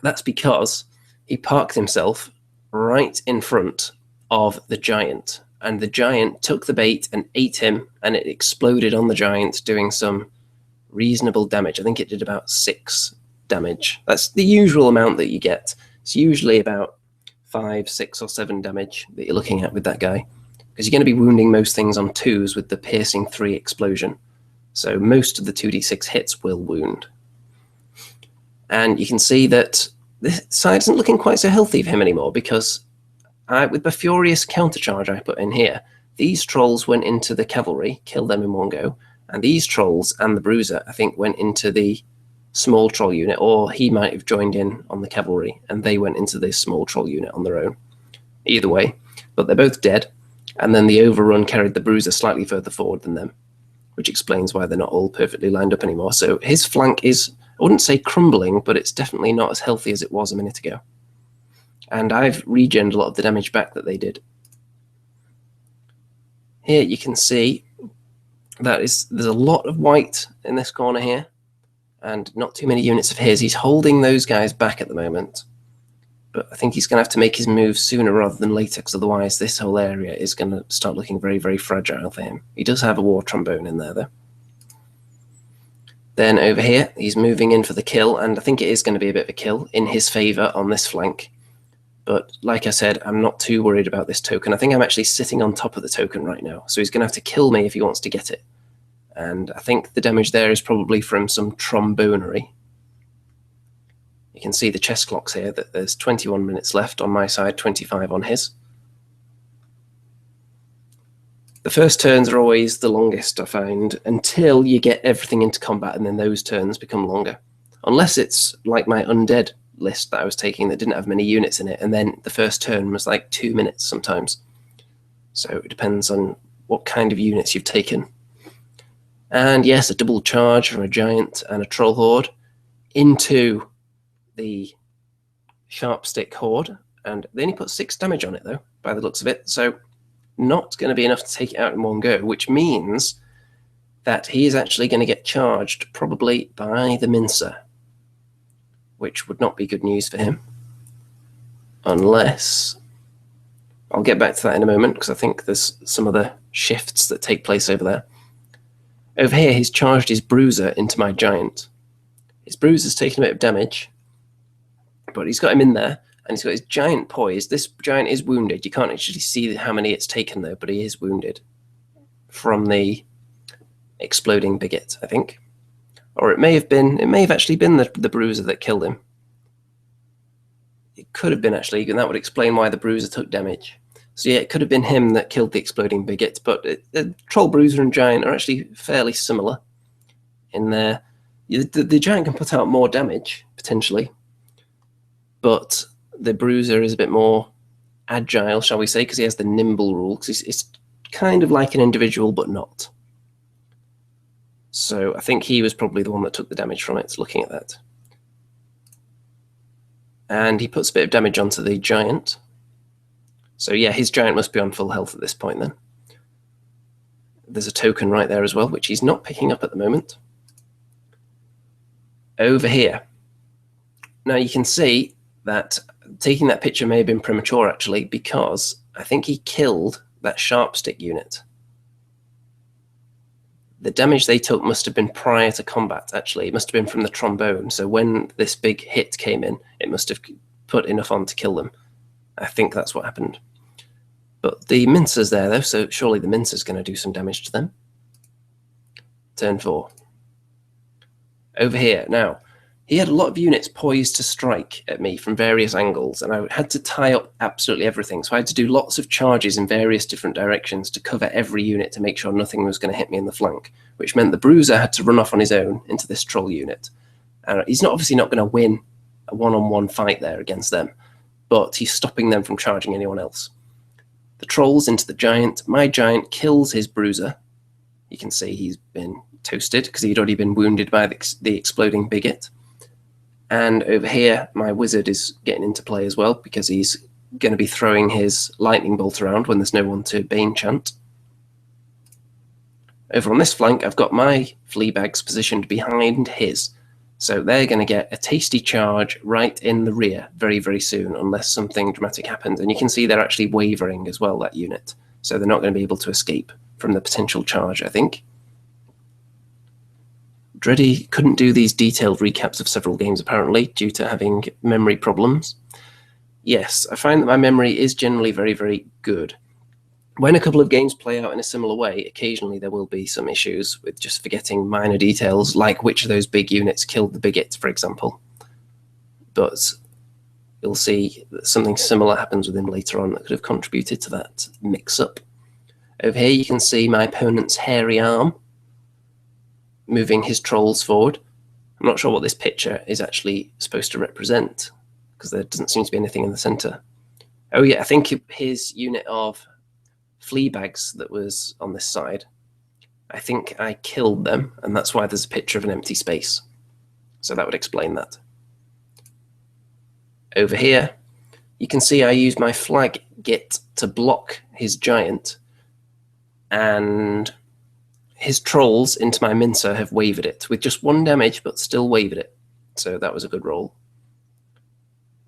That's because he parked himself right in front of the giant, and the giant took the bait and ate him, and it exploded on the giant, doing some reasonable damage. I think it did about 6 damage. That's the usual amount that you get. It's usually about 5, 6, or 7 damage that you're looking at with that guy, because you're going to be wounding most things on 2s with the piercing 3 explosion. So most of the 2d6 hits will wound. And you can see that this side isn't looking quite so healthy for him anymore, because with the furious countercharge I put in here, these trolls went into the cavalry, killed them in one go, and these trolls and the Bruiser, I think, went into the small troll unit, or he might have joined in on the cavalry, and they went into this small troll unit on their own. Either way, but they're both dead, and then the overrun carried the Bruiser slightly further forward than them, which explains why they're not all perfectly lined up anymore. So his flank is, I wouldn't say crumbling, but it's definitely not as healthy as it was a minute ago. And I've regened a lot of the damage back that they did. Here you can see There's a lot of white in this corner here, and not too many units of his. He's holding those guys back at the moment, but I think he's going to have to make his move sooner rather than later, because otherwise this whole area is going to start looking very, very fragile for him. He does have a war trombone in there, though. Then over here, he's moving in for the kill, and I think it is going to be a bit of a kill in his favour on this flank. But like I said, I'm not too worried about this token. I think I'm actually sitting on top of the token right now, so he's going to have to kill me if he wants to get it. And I think the damage there is probably from some trombonery. You can see the chess clocks here, that there's 21 minutes left on my side, 25 on his. The first turns are always the longest, I find, until you get everything into combat, and then those turns become longer. Unless it's like my undead list that I was taking that didn't have many units in it, and then the first turn was like 2 minutes sometimes. So it depends on what kind of units you've taken. And yes, a double charge from a giant and a troll horde into the Sharpstick Horde, and they only put 6 damage on it though, by the looks of it, so not going to be enough to take it out in one go, which means that he is actually going to get charged probably by the Mincer, which would not be good news for him, unless... I'll get back to that in a moment, because I think there's some other shifts that take place over there. Over here, he's charged his Bruiser into my giant. His Bruiser's taken a bit of damage, but he's got him in there, and he's got his giant poised. This giant is wounded. You can't actually see how many it's taken, though, but he is wounded from the exploding Biggit, I think. Or it may have actually been the Bruiser that killed him. It could have been, actually, and that would explain why the Bruiser took damage. So yeah, it could have been him that killed the exploding Biggit, but the Troll, Bruiser, and Giant are actually fairly similar in there. The Giant can put out more damage, potentially, but the Bruiser is a bit more agile, shall we say, because he has the nimble rule, because it's kind of like an individual, but not. So I think he was probably the one that took the damage from it, looking at that. And he puts a bit of damage onto the Giant. So yeah, his Giant must be on full health at this point then. There's a token right there as well, which he's not picking up at the moment. Over here. Now you can see that taking that picture may have been premature, actually, because I think he killed that Sharpstick unit. The damage they took must have been prior to combat, actually. It must have been from the trombone. So when this big hit came in, it must have put enough on to kill them. I think that's what happened. But the Mincer's there, though, so surely the Mincer's going to do some damage to them. Turn 4. Over here. Now, he had a lot of units poised to strike at me from various angles, and I had to tie up absolutely everything. So I had to do lots of charges in various different directions to cover every unit to make sure nothing was going to hit me in the flank, which meant the Bruiser had to run off on his own into this troll unit. He's obviously not going to win a one-on-one fight there against them, but he's stopping them from charging anyone else. The trolls into the Giant. My Giant kills his Bruiser. You can see he's been toasted because he'd already been wounded by the exploding Biggit. And over here, my Wizard is getting into play as well, because he's going to be throwing his lightning bolt around when there's no one to Bane Chant. Over on this flank, I've got my Fleabags positioned behind his. So they're going to get a tasty charge right in the rear very, very soon, unless something dramatic happens. And you can see they're actually wavering as well, that unit. So they're not going to be able to escape from the potential charge, I think. Dreddy couldn't do these detailed recaps of several games, apparently, due to having memory problems. Yes, I find that my memory is generally very, very good. When a couple of games play out in a similar way, occasionally there will be some issues with just forgetting minor details, like which of those big units killed the Biggit, for example. But you'll see that something similar happens with him later on that could have contributed to that mix-up. Over here you can see my opponent's hairy arm moving his trolls forward. I'm not sure what this picture is actually supposed to represent, because there doesn't seem to be anything in the center. Oh yeah, I think his unit of Fleabags that was on this side, I think I killed them, and that's why there's a picture of an empty space. So that would explain that. Over here, you can see I used my Flaggit to block his Giant, and his trolls into my Mincer have wavered it with just 1 damage, but still wavered it. So that was a good roll.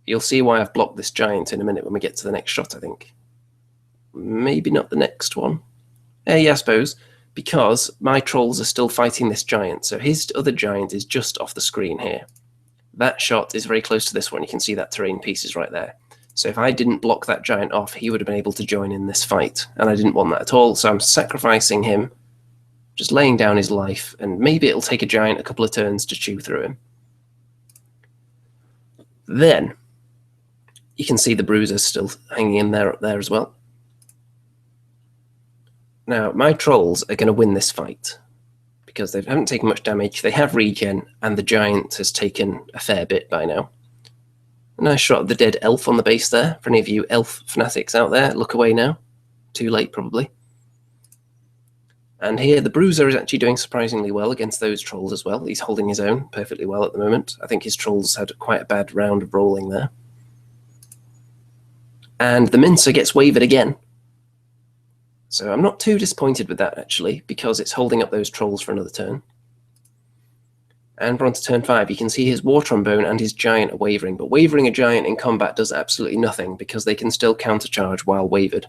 You'll see why I've blocked this giant in a minute when we get to the next shot, I think. Maybe not the next one. Yeah, I suppose. Because my trolls are still fighting this giant. So his other giant is just off the screen here. That shot is very close to this one. You can see that terrain pieces right there. So if I didn't block that giant off, he would have been able to join in this fight. And I didn't want that at all. So I'm sacrificing him, just laying down his life. And maybe it'll take a giant a couple of turns to chew through him. Then you can see the Bruiser still hanging in there up there as well. Now, my trolls are going to win this fight because they haven't taken much damage. They have regen, and the giant has taken a fair bit by now. A nice shot of the dead elf on the base there. For any of you elf fanatics out there, look away now. Too late, probably. And here, the Bruiser is actually doing surprisingly well against those trolls as well. He's holding his own perfectly well at the moment. I think his trolls had quite a bad round of rolling there. And the Mincer gets wavered again. So I'm not too disappointed with that, actually, because it's holding up those trolls for another turn. And we're on to turn 5. You can see his War Trombone and his Giant are wavering, but wavering a Giant in combat does absolutely nothing because they can still countercharge while wavered.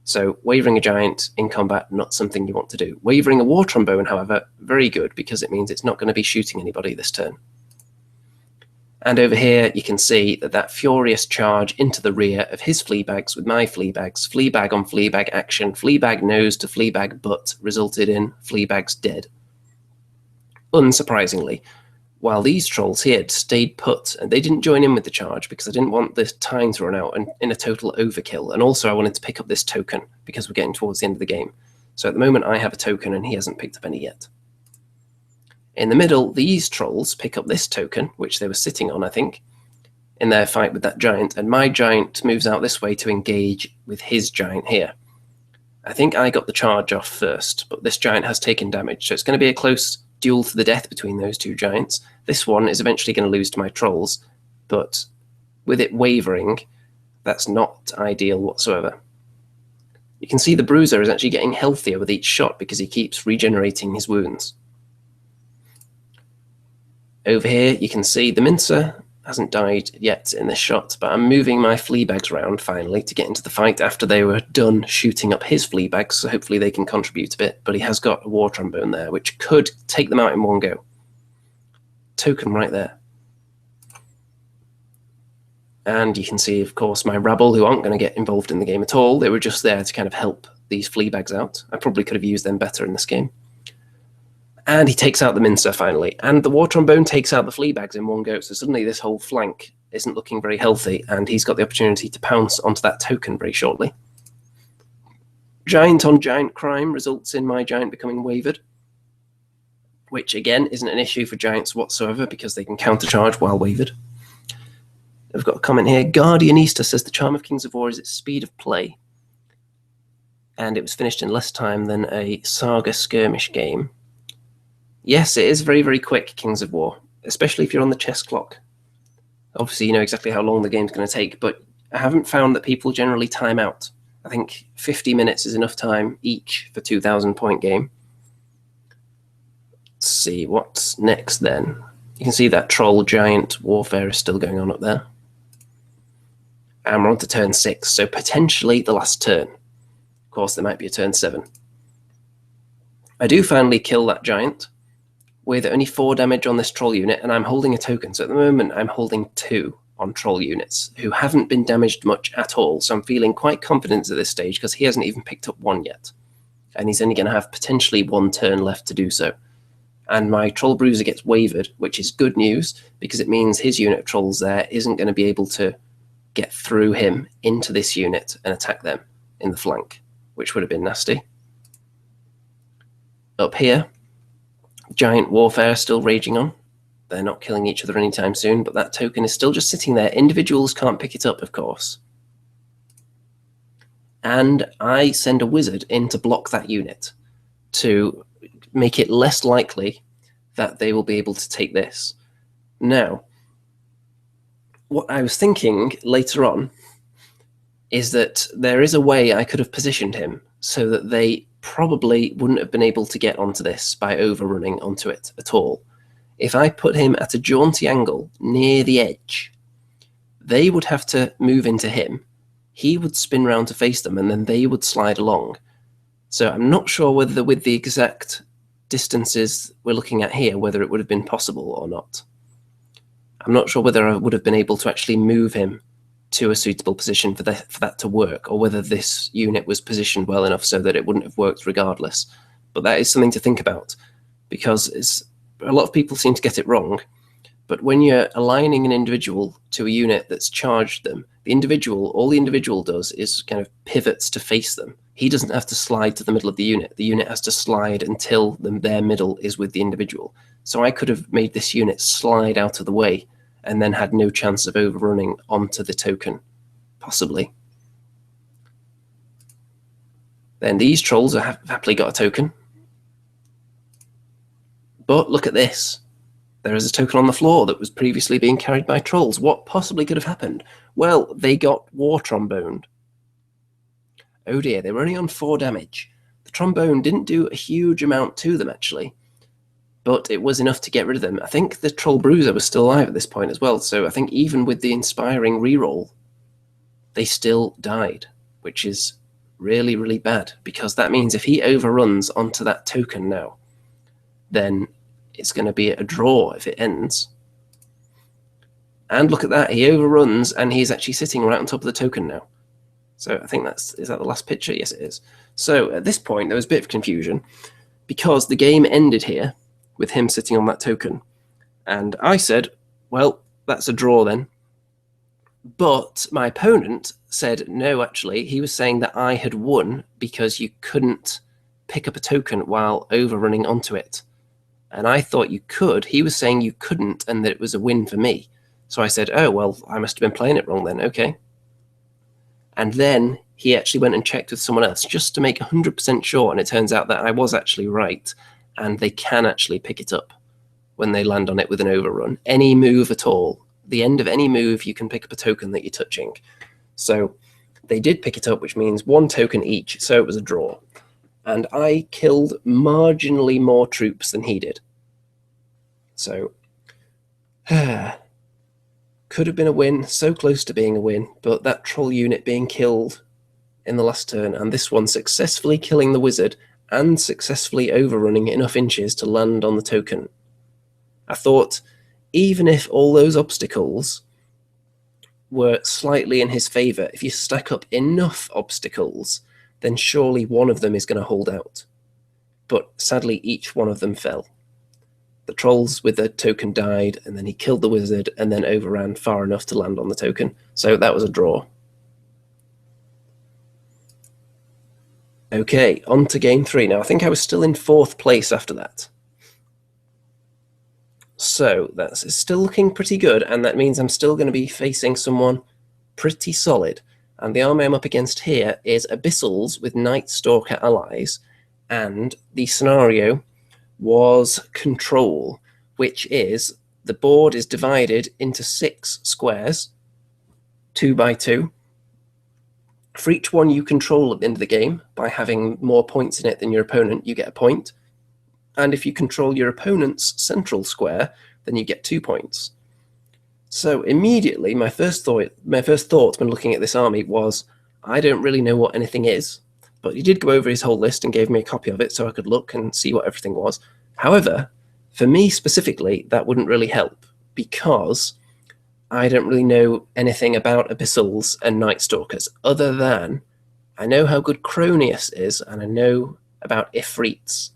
So wavering a Giant in combat, not something you want to do. Wavering a War Trombone, however, very good because it means it's not going to be shooting anybody this turn. And over here, you can see that furious charge into the rear of his Fleabags with my Fleabags. Fleabag on Fleabag action. Fleabag nose to Fleabag butt resulted in Fleabags dead. Unsurprisingly, while these trolls here stayed put, and they didn't join in with the charge because I didn't want this time to run out and in a total overkill. And also I wanted to pick up this token because we're getting towards the end of the game. So at the moment I have a token and he hasn't picked up any yet. In the middle, these trolls pick up this token, which they were sitting on, I think, in their fight with that giant, and my giant moves out this way to engage with his giant here. I think I got the charge off first, but this giant has taken damage, so it's going to be a close duel to the death between those two giants. This one is eventually going to lose to my trolls, but with it wavering, that's not ideal whatsoever. You can see the Bruiser is actually getting healthier with each shot because he keeps regenerating his wounds. Over here, you can see the Mincer hasn't died yet in this shot, but I'm moving my Fleabags around finally to get into the fight after they were done shooting up his Fleabags, so hopefully they can contribute a bit, but he has got a War Trombone there, which could take them out in one go. Token right there. And you can see, of course, my Rabble, who aren't going to get involved in the game at all. They were just there to kind of help these Fleabags out. I probably could have used them better in this game. And he takes out the Mincer finally. And the War Trombone takes out the Fleabags in one go. So suddenly this whole flank isn't looking very healthy. And he's got the opportunity to pounce onto that token very shortly. Giant on giant crime results in my giant becoming wavered. Which again isn't an issue for giants whatsoever because they can countercharge while wavered. I've got a comment here. Guardianista says the charm of Kings of War is its speed of play. And it was finished in less time than a Saga skirmish game. Yes, it is very, very quick, Kings of War, especially if you're on the chess clock. Obviously, you know exactly how long the game's going to take, but I haven't found that people generally time out. I think 50 minutes is enough time each for 2,000-point game. Let's see, what's next then? You can see that troll giant warfare is still going on up there. And we're on to turn 6, so potentially the last turn. Of course, there might be a turn 7. I do finally kill that giant with only 4 damage on this troll unit, and I'm holding a token. So at the moment, I'm holding 2 on troll units who haven't been damaged much at all. So I'm feeling quite confident at this stage because he hasn't even picked up 1 yet. And he's only going to have potentially 1 turn left to do so. And my troll Bruiser gets wavered, which is good news because it means his unit of trolls there isn't going to be able to get through him into this unit and attack them in the flank, which would have been nasty. Up here, giant warfare still raging on. They're not killing each other anytime soon, but that token is still just sitting there. Individuals can't pick it up, of course. And I send a wizard in to block that unit to make it less likely that they will be able to take this. Now, what I was thinking later on is that there is a way I could have positioned him so that they probably wouldn't have been able to get onto this by overrunning onto it at all. If I put him at a jaunty angle near the edge, they would have to move into him. He would spin round to face them, and then they would slide along. So I'm not sure whether with the exact distances we're looking at here, whether it would have been possible or not. I'm not sure whether I would have been able to actually move him to a suitable position for that to work, or whether this unit was positioned well enough so that it wouldn't have worked regardless. But that is something to think about, because a lot of people seem to get it wrong. But when you're aligning an individual to a unit that's charged them, all the individual does is kind of pivots to face them. He doesn't have to slide to the middle of the unit. The unit has to slide until their middle is with the individual. So I could have made this unit slide out of the way and then had no chance of overrunning onto the token, possibly. Then these trolls have happily got a token. But look at this. There is a token on the floor that was previously being carried by trolls. What possibly could have happened? Well, they got war tromboned. Oh dear, they were only on 4 damage. The trombone didn't do a huge amount to them, actually, but it was enough to get rid of them. I think the troll Bruiser was still alive at this point as well, so I think even with the inspiring reroll, they still died, which is really, really bad, because that means if he overruns onto that token now, then it's going to be a draw if it ends. And look at that, he overruns, and he's actually sitting right on top of the token now. So I think is that the last picture? Yes, it is. So at this point, there was a bit of confusion, because the game ended here with him sitting on that token. And I said, well, that's a draw then. But my opponent said, no, actually, he was saying that I had won because you couldn't pick up a token while overrunning onto it. And I thought you could. He was saying you couldn't and that it was a win for me. So I said, oh, well, I must have been playing it wrong then. Okay. And then he actually went and checked with someone else just to make 100% sure. And it turns out that I was actually right. And they can actually pick it up when they land on it with an overrun. Any move at all. The end of any move, you can pick up a token that you're touching. So they did pick it up, which means 1 token each. So it was a draw. And I killed marginally more troops than he did. So, could have been a win, so close to being a win, but that troll unit being killed in the last turn, and this one successfully killing the wizard and successfully overrunning enough inches to land on the token. I thought, even if all those obstacles were slightly in his favour, if you stack up enough obstacles, then surely one of them is going to hold out. But sadly, each one of them fell. The trolls with the token died, and then he killed the wizard, and then overran far enough to land on the token. So that was a draw. Okay, on to game 3. Now, I think I was still in 4th place after that. So that's still looking pretty good, and that means I'm still going to be facing someone pretty solid. And the army I'm up against here is Abyssals with Night Stalker allies, and the scenario was control, which is the board is divided into 6 squares, 2 by 2. For each one you control at the end of the game, by having more points in it than your opponent, you get a point. And if you control your opponent's central square, then you get 2 points. So immediately, my first thought when looking at this army was, I don't really know what anything is. But he did go over his whole list and gave me a copy of it so I could look and see what everything was. However, for me specifically, that wouldn't really help, because I don't really know anything about Abyssals and Night Stalkers, other than I know how good Cronius is, and I know about Ifrits.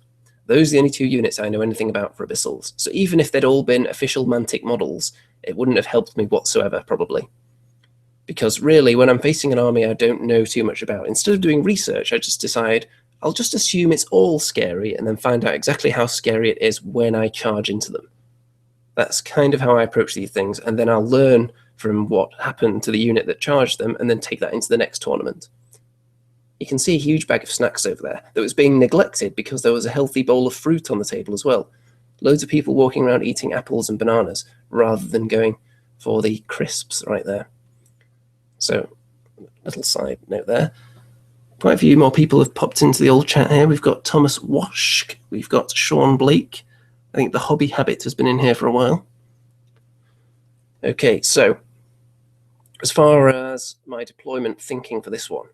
Those are the only 2 units I know anything about for Abyssals. So even if they'd all been official Mantic models, it wouldn't have helped me whatsoever, probably. Because really, when I'm facing an army I don't know too much about, instead of doing research, I just decide I'll just assume it's all scary and then find out exactly how scary it is when I charge into them. That's kind of how I approach these things, and then I'll learn from what happened to the unit that charged them and then take that into the next tournament. You can see a huge bag of snacks over there that was being neglected because there was a healthy bowl of fruit on the table as well. Loads of people walking around eating apples and bananas rather than going for the crisps right there. So, little side note there. quite a few more people have popped into the old chat here. We've got Thomas Washk, we've got Sean Blake. I think the Hobby Habit has been in here for a while. Okay, so as far as my deployment thinking for this one,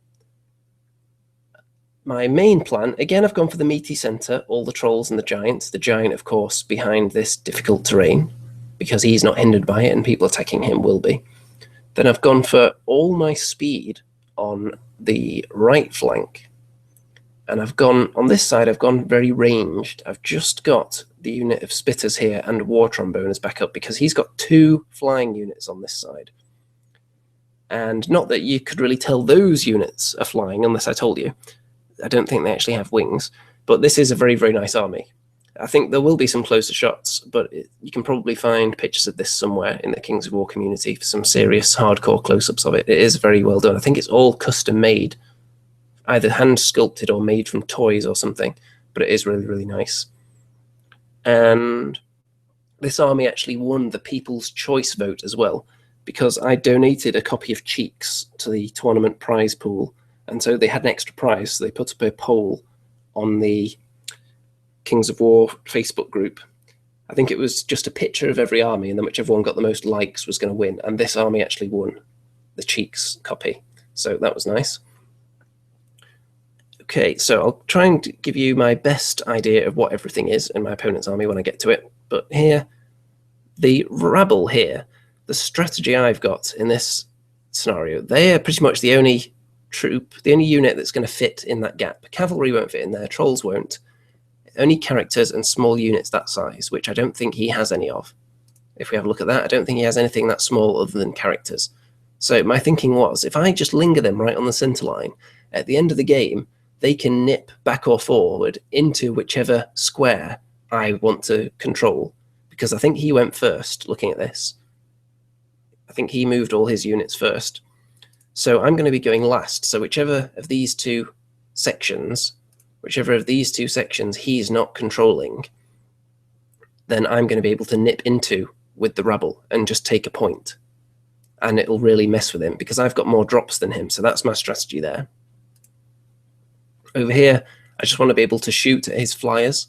my main plan, again, I've gone for the meaty centre, all the trolls and the giants. The giant, of course, behind this difficult terrain, because he's not hindered by it and people attacking him will be. Then I've gone for all my speed on the right flank. And I've gone, on this side, I've gone very ranged. I've just got the unit of Spitters here and War Trombone as backup, because he's got 2 flying units on this side. And not that you could really tell those units are flying unless I told you. I don't think they actually have wings, but this is a very, very nice army. I think there will be some closer shots, but you can probably find pictures of this somewhere in the Kings of War community for some serious hardcore close-ups of it. It is very well done. I think it's all custom made, either hand sculpted or made from toys or something, but it is really, really nice. And this army actually won the People's Choice vote as well, because I donated a copy of Cheeks to the tournament prize pool, and so they had an extra prize, so they put up a poll on the Kings of War Facebook group. I think it was just a picture of every army, and then whichever one got the most likes was going to win, and this army actually won the Cheeks copy, so that was nice. Okay, so I'll try and give you my best idea of what everything is in my opponent's army when I get to it, but here, the Rabble here, the strategy I've got in this scenario, they are pretty much the only troop, the only unit that's going to fit in that gap. Cavalry won't fit in there, trolls won't. Only characters and small units that size, which I don't think he has any of. If we have a look at that, I don't think he has anything that small other than characters. So my thinking was, if I just linger them right on the center line, at the end of the game, they can nip back or forward into whichever square I want to control. Because I think he went first, looking at this. I think he moved all his units first. So I'm going to be going last. So whichever of these two sections he's not controlling, then I'm going to be able to nip into with the Rabble and just take a point. And it'll really mess with him because I've got more drops than him. So that's my strategy there. Over here, I just want to be able to shoot at his flyers.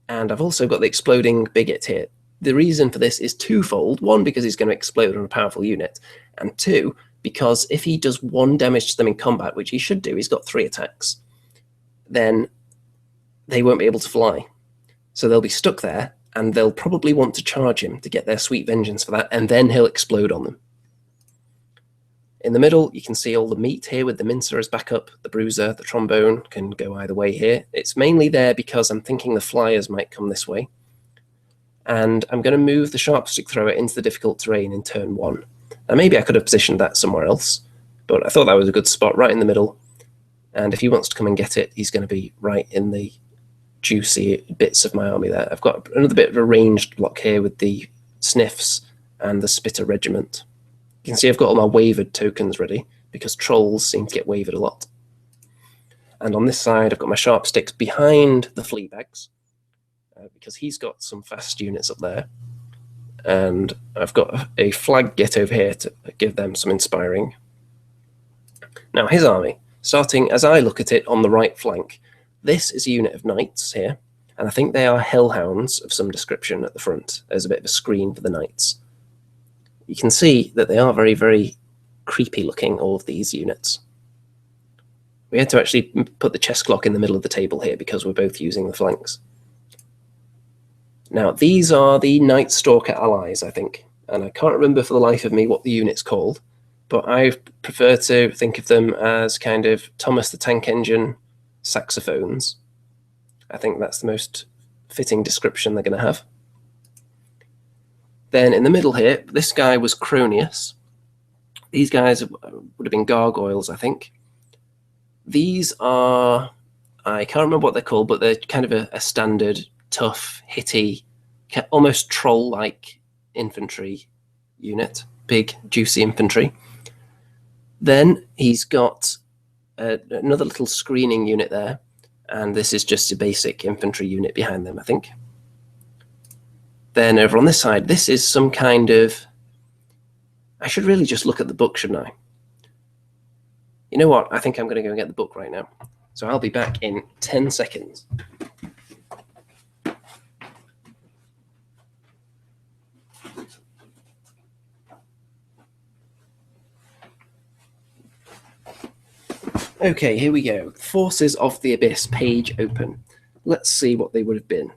And I've also got the exploding Biggit here. The reason for this is twofold. One, because he's going to explode on a powerful unit. And two, because if he does 1 damage to them in combat, which he should do, he's got 3 attacks, then they won't be able to fly. So they'll be stuck there, and they'll probably want to charge him to get their sweet vengeance for that, and then he'll explode on them. In the middle, you can see all the meat here with the Mincer as backup. The Bruiser, the Trombone can go either way here. It's mainly there because I'm thinking the flyers might come this way. And I'm going to move the Sharpstick Thrower into the difficult terrain in turn 1. Now, maybe I could have positioned that somewhere else, but I thought that was a good spot right in the middle. And if he wants to come and get it, he's going to be right in the juicy bits of my army there. I've got another bit of a ranged block here with the Sniffs and the Spitter Regiment. You can see I've got all my wavered tokens ready because trolls seem to get wavered a lot. And on this side, I've got my Sharpsticks behind the Fleabags because he's got some fast units up there. And I've got a Flaggit over here to give them some inspiring. Now, his army, starting as I look at it on the right flank, this is a unit of knights here, and I think they are hellhounds of some description at the front. There's a bit of a screen for the knights. You can see that they are very, very creepy looking, all of these units. We had to actually put the chess clock in the middle of the table here because we're both using the flanks. Now, these are the Night Stalker allies, I think, and I can't remember for the life of me what the unit's called, but I prefer to think of them as kind of Thomas the Tank Engine saxophones. I think that's the most fitting description they're going to have. Then in the middle here, this guy was Cronius. These guys would have been gargoyles, I think. These are, I can't remember what they're called, but they're kind of a standard, tough, hitty, almost troll-like infantry unit. Big, juicy infantry. Then he's got another little screening unit there, and this is just a basic infantry unit behind them, I think. Then over on this side, this is some kind of... I should really just look at the book, shouldn't I? You know what? I think I'm going to go and get the book right now. So I'll be back in 10 seconds. Okay, here we go. Forces of the Abyss, page open. Let's see what they would have been.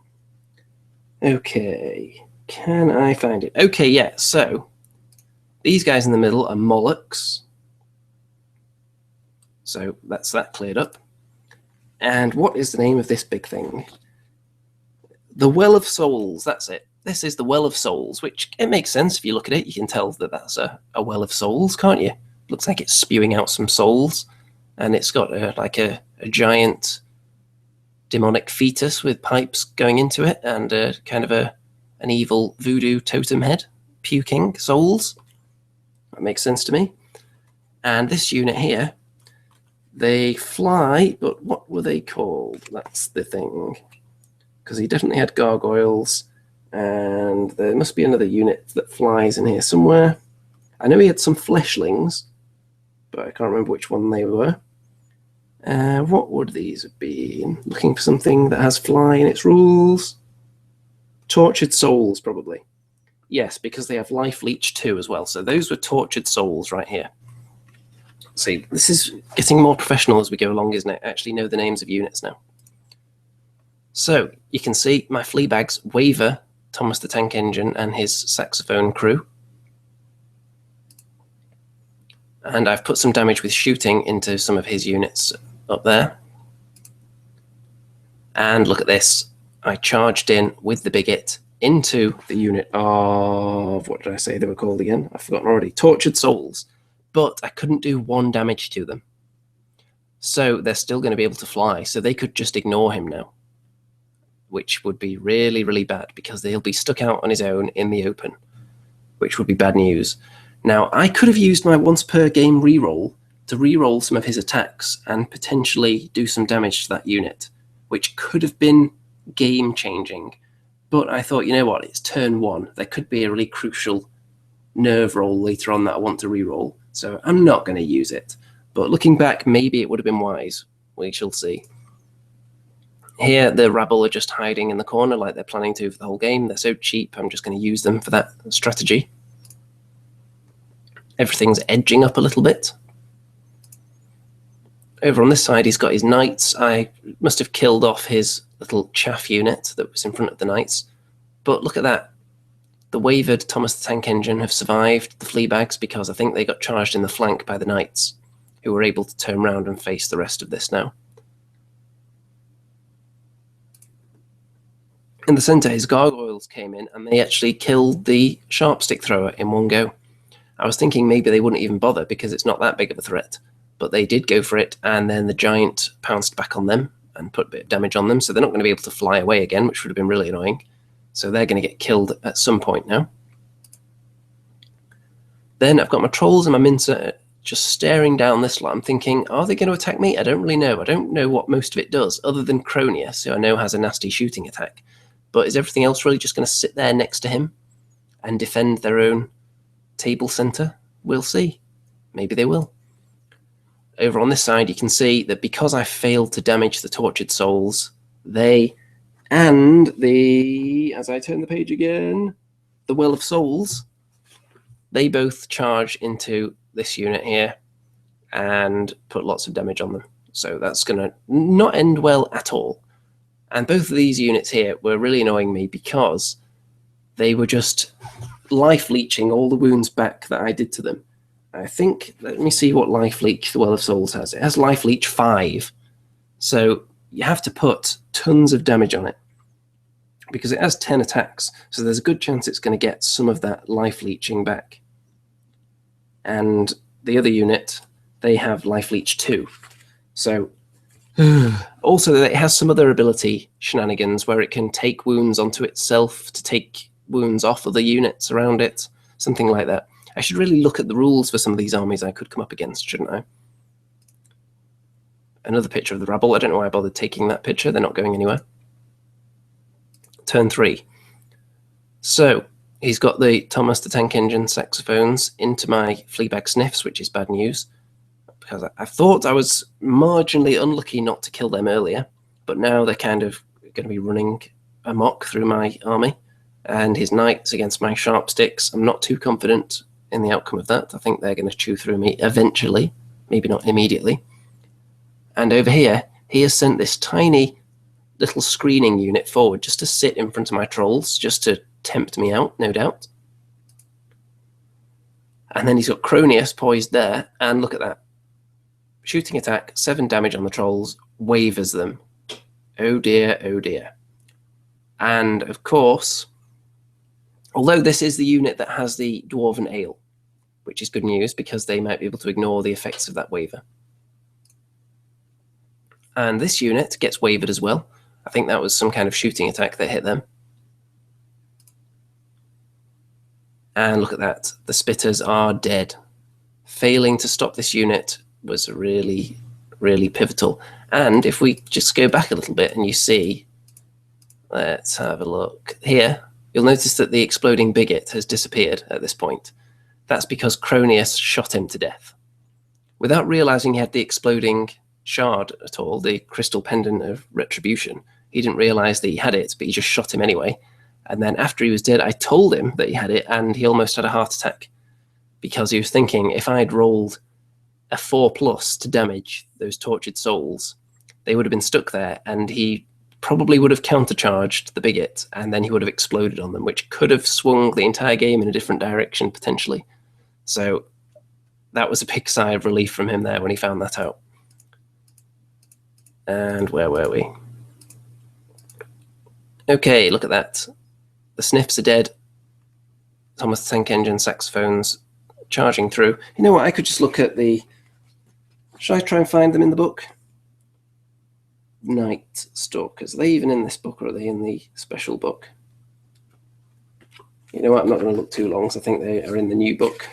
Okay, can I find it? Okay, yeah, so these guys in the middle are Molochs. So that's that cleared up. And what is the name of this big thing? The Well of Souls, that's it. This is the Well of Souls, which it makes sense if you look at it. You can tell that that's a Well of Souls, can't you? Looks like it's spewing out some souls. And it's got like a giant demonic fetus with pipes going into it and kind of an evil voodoo totem head puking souls. That makes sense to me. And this unit here, they fly, but what were they called? That's the thing. Because he definitely had gargoyles, and there must be another unit that flies in here somewhere. I know he had some fleshlings, but I can't remember which one they were. What would these have been? Looking for something that has fly in its rules. Tortured Souls, probably. Yes, because they have Life Leech 2 as well. So those were Tortured Souls right here. See, this is getting more professional as we go along, isn't it? I actually know the names of units now. So you can see my Fleabag's Waver, Thomas the Tank Engine, and his saxophone crew. And I've put some damage with shooting into some of his units up there. And look at this. I charged in with the Biggit into the unit of, what did I say they were called again? I've forgotten already. Tortured Souls. But I couldn't do 1 damage to them. So they're still going to be able to fly. So they could just ignore him now. Which would be really, really bad because they'll be stuck out on his own in the open. Which would be bad news. Now, I could have used my once per game reroll to reroll some of his attacks and potentially do some damage to that unit, which could have been game changing. But I thought, you know what, it's turn 1. There could be a really crucial nerve roll later on that I want to reroll, so I'm not going to use it. But looking back, maybe it would have been wise. We shall see. Here, the Rabble are just hiding in the corner like they're planning to for the whole game. They're so cheap, I'm just going to use them for that strategy. Everything's edging up a little bit. Over on this side, he's got his knights. I must have killed off his little chaff unit that was in front of the knights. But look at that. The wavered Thomas the Tank Engine have survived the Fleabags because I think they got charged in the flank by the knights, who were able to turn around and face the rest of this now. In the centre, his gargoyles came in and they actually killed the Sharpstick Thrower in one go. I was thinking maybe they wouldn't even bother because it's not that big of a threat. But they did go for it, and then the giant pounced back on them and put a bit of damage on them, so they're not going to be able to fly away again, which would have been really annoying. So they're going to get killed at some point now. Then I've got my trolls and my mincer just staring down this lot. I'm thinking, are they going to attack me? I don't really know. I don't know what most of it does, other than Cronius, who I know has a nasty shooting attack. But is everything else really just going to sit there next to him and defend their own table center? We'll see. Maybe they will. Over on this side, you can see that because I failed to damage the Tortured Souls, they and the, as I turn the page again, the Well of Souls, they both charge into this unit here and put lots of damage on them. So that's going to not end well at all. And both of these units here were really annoying me because they were just life leeching all the wounds back that I did to them. I think, let me see what Life Leech the Well of Souls has. It has Life Leech 5. So you have to put tons of damage on it because it has 10 attacks. So there's a good chance it's going to get some of that life leeching back. And the other unit, they have Life Leech 2. So also it has some other ability shenanigans where it can take wounds onto itself to take wounds off other units around it. Something like that. I should really look at the rules for some of these armies I could come up against, shouldn't I? Another picture of the Rabble. I don't know why I bothered taking that picture. They're not going anywhere. Turn 3. So he's got the Thomas the Tank Engine saxophones into my Fleabag Sniffs, which is bad news. because I thought I was marginally unlucky not to kill them earlier, but now they're kind of going to be running amok through my army, and his knights against my Sharpsticks. I'm not too confident in the outcome of that. I think they're going to chew through me eventually, maybe not immediately. And over here, he has sent this tiny little screening unit forward just to sit in front of my trolls, just to tempt me out, no doubt. And then he's got Cronius poised there, and look at that. Shooting attack, 7 damage on the trolls, wavers them. Oh dear, oh dear. And of course, although this is the unit that has the Dwarven Ale, which is good news because they might be able to ignore the effects of that waver. And this unit gets wavered as well. I think that was some kind of shooting attack that hit them. And look at that. The Spitters are dead. Failing to stop this unit was really, really pivotal. And if we just go back a little bit and you see, let's have a look here, you'll notice that the exploding Biggit has disappeared at this point. That's because Cronius shot him to death. Without realizing he had the exploding shard at all, the crystal pendant of Retribution, he didn't realize that he had it, but he just shot him anyway. And then after he was dead, I told him that he had it, and he almost had a heart attack because he was thinking if I'd rolled a 4+ to damage those tortured souls, they would have been stuck there, and he probably would have countercharged the Biggit, and then he would have exploded on them, which could have swung the entire game in a different direction potentially. So that was a big sigh of relief from him there when he found that out. And where were we? Okay, look at that. The Sniffs are dead. Thomas the Tank Engine saxophones charging through. You know what? I could just look at the... Should I try and find them in the book? Night Stalkers. Are they even in this book, or are they in the special book? You know what? I'm not going to look too long, because I think they are in the new book.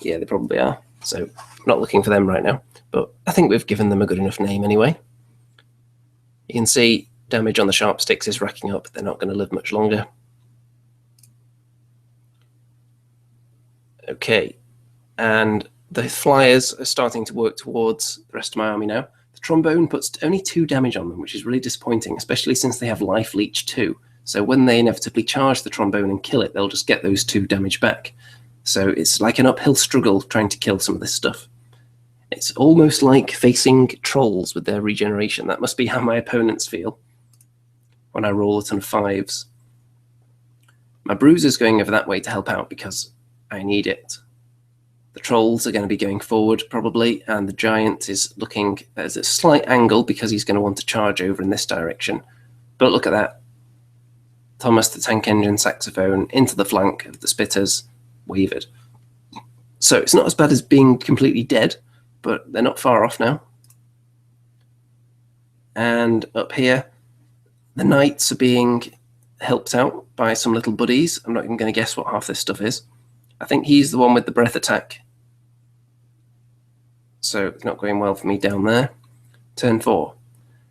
Yeah, they probably are. So I'm not looking for them right now. But I think we've given them a good enough name anyway. You can see damage on the Sharpsticks is racking up. They're not going to live much longer. Okay. And the flyers are starting to work towards the rest of my army now. The Trombone puts only 2 damage on them, which is really disappointing, especially since they have Life Leech 2. So when they inevitably charge the Trombone and kill it, they'll just get those 2 damage back. So it's like an uphill struggle trying to kill some of this stuff. It's almost like facing trolls with their regeneration. That must be how my opponents feel when I roll a ton of 5s. My Bruiser's going over that way to help out because I need it. The trolls are going to be going forward probably, and the giant is looking at a slight angle because he's going to want to charge over in this direction. But look at that. Thomas the Tank Engine saxophone into the flank of the Spitters, wavered. So it's not as bad as being completely dead, but they're not far off now. And up here, the knights are being helped out by some little buddies. I'm not even going to guess what half this stuff is. I think he's the one with the breath attack. So it's not going well for me down there. Turn 4.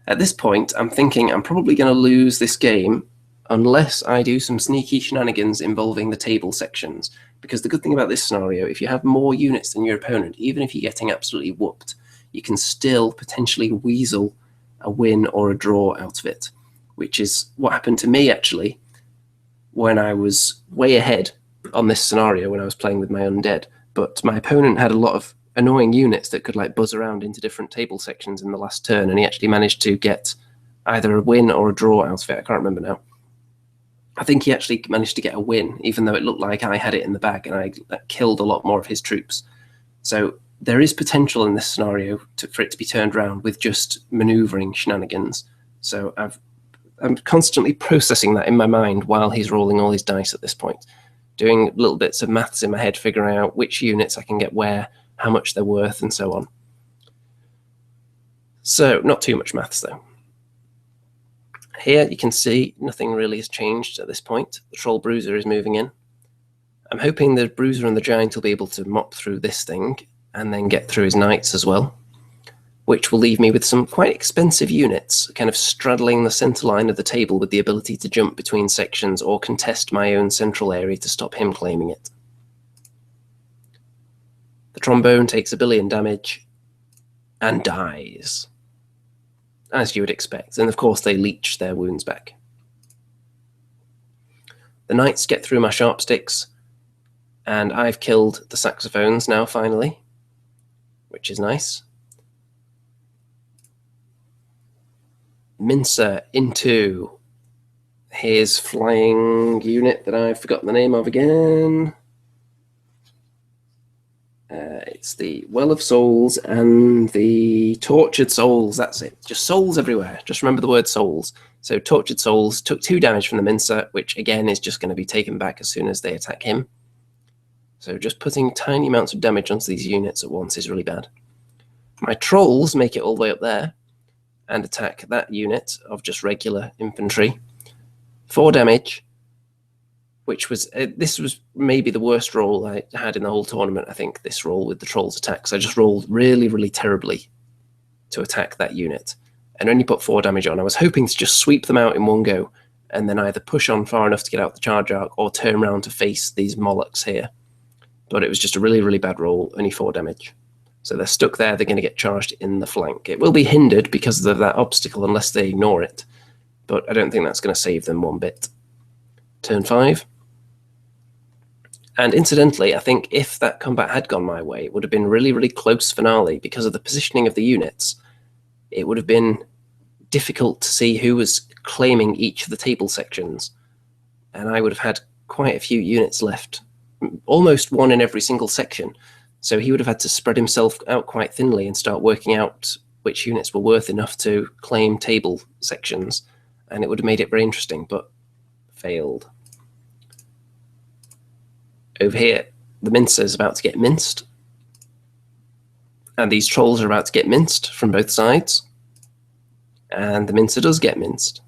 At this point, I'm thinking I'm probably going to lose this game unless I do some sneaky shenanigans involving the table sections. Because the good thing about this scenario, if you have more units than your opponent, even if you're getting absolutely whooped, you can still potentially weasel a win or a draw out of it, which is what happened to me, actually, when I was way ahead on this scenario when I was playing with my undead. But my opponent had a lot of annoying units that could like buzz around into different table sections in the last turn, and he actually managed to get either a win or a draw out of it. I can't remember now. I think he actually managed to get a win, even though it looked like I had it in the bag and I killed a lot more of his troops. So there is potential in this scenario for it to be turned around with just maneuvering shenanigans. So I'm constantly processing that in my mind while he's rolling all his dice at this point, doing little bits of maths in my head, figuring out which units I can get where, how much they're worth, and so on. So not too much maths, though. Here you can see nothing really has changed at this point. The Troll Bruiser is moving in. I'm hoping the Bruiser and the Giant will be able to mop through this thing and then get through his Knights as well, which will leave me with some quite expensive units, kind of straddling the centre line of the table with the ability to jump between sections or contest my own central area to stop him claiming it. The Trombone takes 1 billion damage and dies, as you would expect. And of course, they leech their wounds back. The knights get through my Sharpsticks, and I've killed the saxophones now, finally, which is nice. Mincer into his flying unit that I've forgotten the name of again. It's the Well of Souls and the Tortured Souls. That's it. Just souls everywhere. Just remember the word souls. So Tortured Souls took 2 damage from the Mincer, which again is just going to be taken back as soon as they attack him. So just putting tiny amounts of damage onto these units at once is really bad. My Trolls make it all the way up there and attack that unit of just regular infantry. 4 damage, which was, this was maybe the worst roll I had in the whole tournament, I think, this roll with the Trolls attacks. I just rolled really, really terribly to attack that unit and only put 4 damage on. I was hoping to just sweep them out in one go and then either push on far enough to get out the charge arc or turn around to face these Molochs here. But it was just a really, really bad roll, only 4 damage. So they're stuck there, they're going to get charged in the flank. It will be hindered because of that obstacle unless they ignore it, but I don't think that's going to save them one bit. Turn 5. And incidentally, I think if that combat had gone my way, it would have been really, really close finale because of the positioning of the units. It would have been difficult to see who was claiming each of the table sections, and I would have had quite a few units left, almost one in every single section. So he would have had to spread himself out quite thinly and start working out which units were worth enough to claim table sections, and it would have made it very interesting, but failed. Over here, the Mincer is about to get minced, and these Trolls are about to get minced from both sides, and the Mincer does get minced.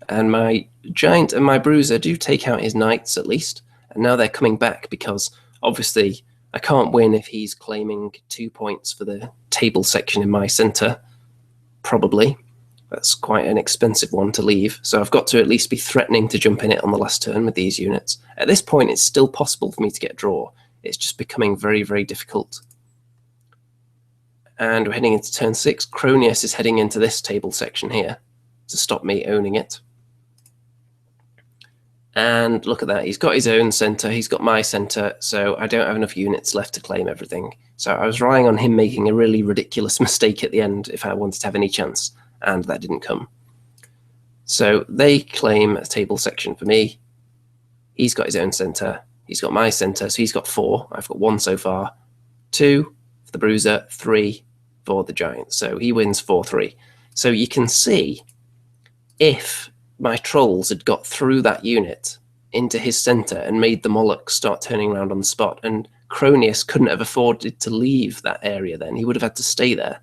And my Giant and my Bruiser do take out his Knights at least, and now they're coming back because obviously I can't win if he's claiming 2 points for the table section in my centre, probably. That's quite an expensive one to leave, so I've got to at least be threatening to jump in it on the last turn with these units. At this point, it's still possible for me to get a draw. It's just becoming very, very difficult. And we're heading into turn 6. Cronius is heading into this table section here to stop me owning it. And look at that, he's got his own centre, he's got my centre, so I don't have enough units left to claim everything. So I was relying on him making a really ridiculous mistake at the end if I wanted to have any chance, and that didn't come. So they claim a table section for me. He's got his own centre, he's got my centre, so he's got 4. I've got 1 so far. 2 for the Bruiser, 3 for the Giant. So he wins 4-3. So you can see if my Trolls had got through that unit into his centre and made the Molochs start turning around on the spot, and Cronius couldn't have afforded to leave that area then. He would have had to stay there.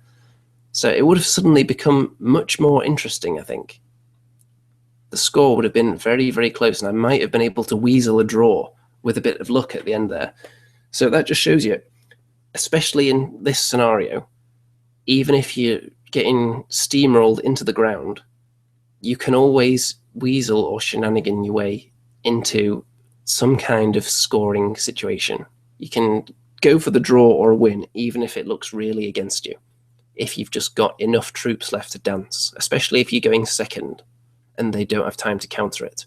So it would have suddenly become much more interesting, I think. The score would have been very, very close, and I might have been able to weasel a draw with a bit of luck at the end there. So that just shows you, especially in this scenario, even if you're getting steamrolled into the ground, you can always weasel or shenanigan your way into some kind of scoring situation. You can go for the draw or a win, even if it looks really against you, if you've just got enough troops left to dance, especially if you're going second and they don't have time to counter it.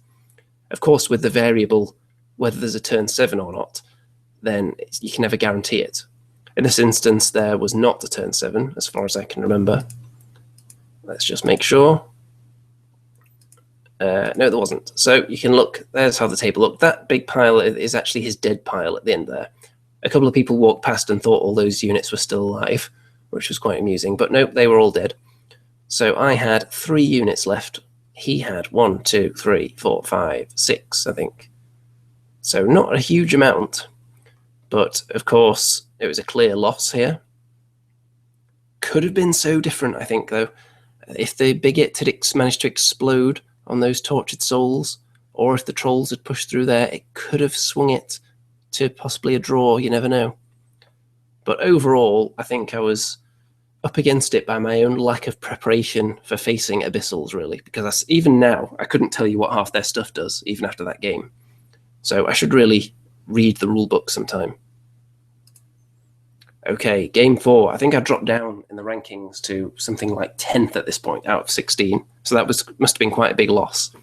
Of course, with the variable, whether there's a turn 7 or not, then you can never guarantee it. In this instance, there was not a turn 7, as far as I can remember. Let's just make sure. No, there wasn't. So you can look, there's how the table looked. That big pile is actually his dead pile at the end there. A couple of people walked past and thought all those units were still alive, which was quite amusing. But nope, they were all dead. So I had 3 units left. He had 1, 2, 3, 4, 5, 6, I think. So not a huge amount. But of course, it was a clear loss here. Could have been so different, I think, though. If the Biggit had managed to explode on those Tortured Souls, or if the Trolls had pushed through there, it could have swung it to possibly a draw, you never know. But overall, I think I was up against it by my own lack of preparation for facing Abyssals, really, because even now, I couldn't tell you what half their stuff does, even after that game. So I should really read the rulebook sometime. Okay, game 4. I think I dropped down in the rankings to something like 10th at this point out of 16. So that must have been quite a big loss.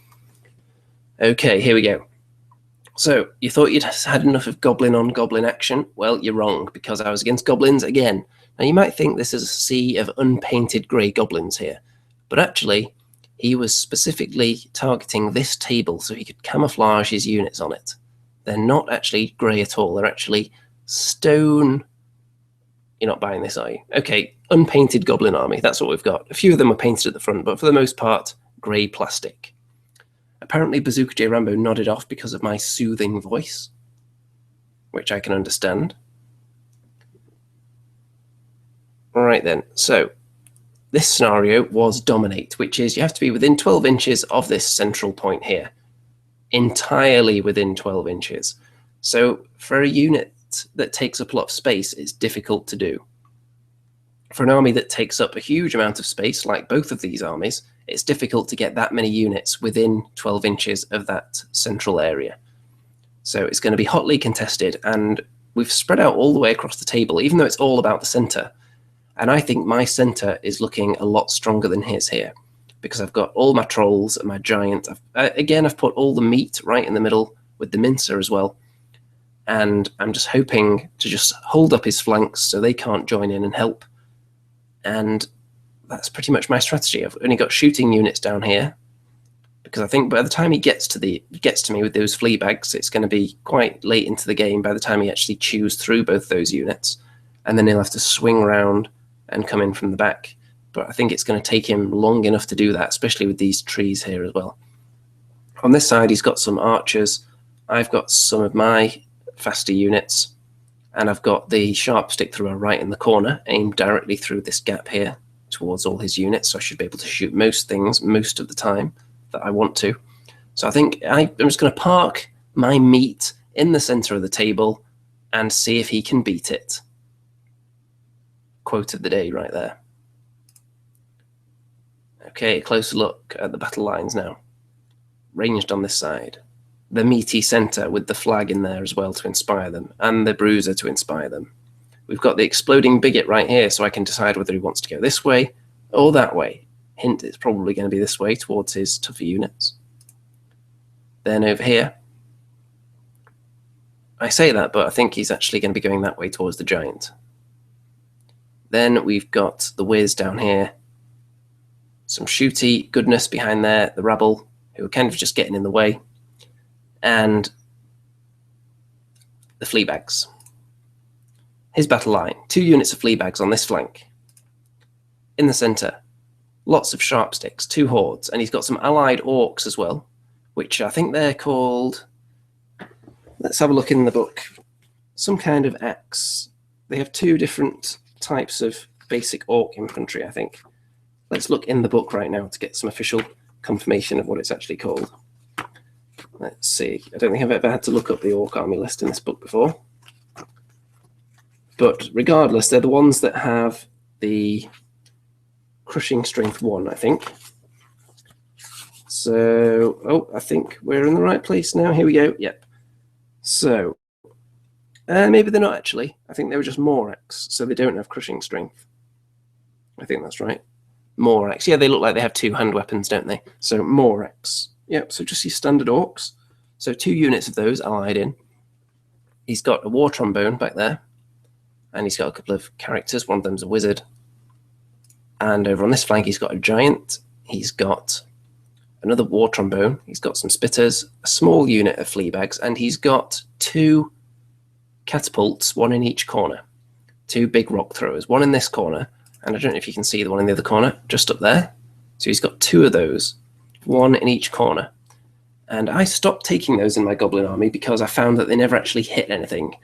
Okay, here we go. So, you thought you'd had enough of goblin on goblin action? Well, you're wrong, because I was against goblins again. Now, you might think this is a sea of unpainted grey goblins here, but actually, he was specifically targeting this table so he could camouflage his units on it. They're not actually grey at all, they're actually stone. You're not buying this, are you? Okay, unpainted goblin army, that's what we've got. A few of them are painted at the front, but for the most part, grey plastic. Apparently, Bazooka J. Rambo nodded off because of my soothing voice, which I can understand. Alright then, so this scenario was dominate, which is you have to be within 12 inches of this central point here. Entirely within 12 inches. So for a unit that takes up a lot of space, it's difficult to do. For an army that takes up a huge amount of space, like both of these armies, it's difficult to get that many units within 12 inches of that central area. So it's going to be hotly contested, and we've spread out all the way across the table, even though it's all about the centre. And I think my centre is looking a lot stronger than his here, because I've got all my trolls and my giant. I've put all the meat right in the middle with the mincer as well. And I'm just hoping to just hold up his flanks so they can't join in and help. And that's pretty much my strategy. I've only got shooting units down here, because I think by the time he gets to me with those Fleabags, it's going to be quite late into the game by the time he actually chews through both those units. And then he'll have to swing around and come in from the back. But I think it's going to take him long enough to do that, especially with these trees here as well. On this side, he's got some archers. I've got some of my faster units, and I've got the Sharpstick Thrower right in the corner, aimed directly through this gap here towards all his units, so I should be able to shoot most things most of the time that I want to. So I think I'm just going to park my meat in the center of the table and see if he can beat it. Quote of the day right there. Okay, a closer look at the battle lines now. Ranged on this side. The meaty center with the flag in there as well to inspire them, and the Bruiser to inspire them. We've got the exploding Biggit right here, so I can decide whether he wants to go this way or that way. Hint, it's probably going to be this way towards his tougher units. Then over here, I say that, but I think he's actually going to be going that way towards the giant. Then we've got the Wiz down here. Some shooty goodness behind there, the Rabble, who are kind of just getting in the way. And the Fleabags. His battle line, 2 units of Fleabags on this flank. In the center, lots of Sharpsticks, 2 hordes, and he's got some allied orcs as well, which I think they're called, let's have a look in the book, some kind of axe. They have 2 different types of basic orc infantry, I think. Let's look in the book right now to get some official confirmation of what it's actually called. Let's see. I don't think I've ever had to look up the orc army list in this book before. But regardless, they're the ones that have the crushing strength 1, I think. So, I think we're in the right place now. Here we go. Yep. So, maybe they're not actually. I think they were just Morax, so they don't have crushing strength. I think that's right. Morax. Yeah, they look like they have 2 hand weapons, don't they? So, Morax. Yep, so just your standard orcs. So 2 units of those allied in. He's got a war trombone back there. And he's got a couple of characters. One of them's a wizard. And over on this flank, he's got a giant. He's got another war trombone. He's got some spitters, a small unit of Fleabags, and he's got 2 catapults, 1 in each corner. 2 big rock throwers, 1 in this corner. And I don't know if you can see the one in the other corner, just up there. So he's got 2 of those. 1 in each corner. And I stopped taking those in my goblin army because I found that they never actually hit anything.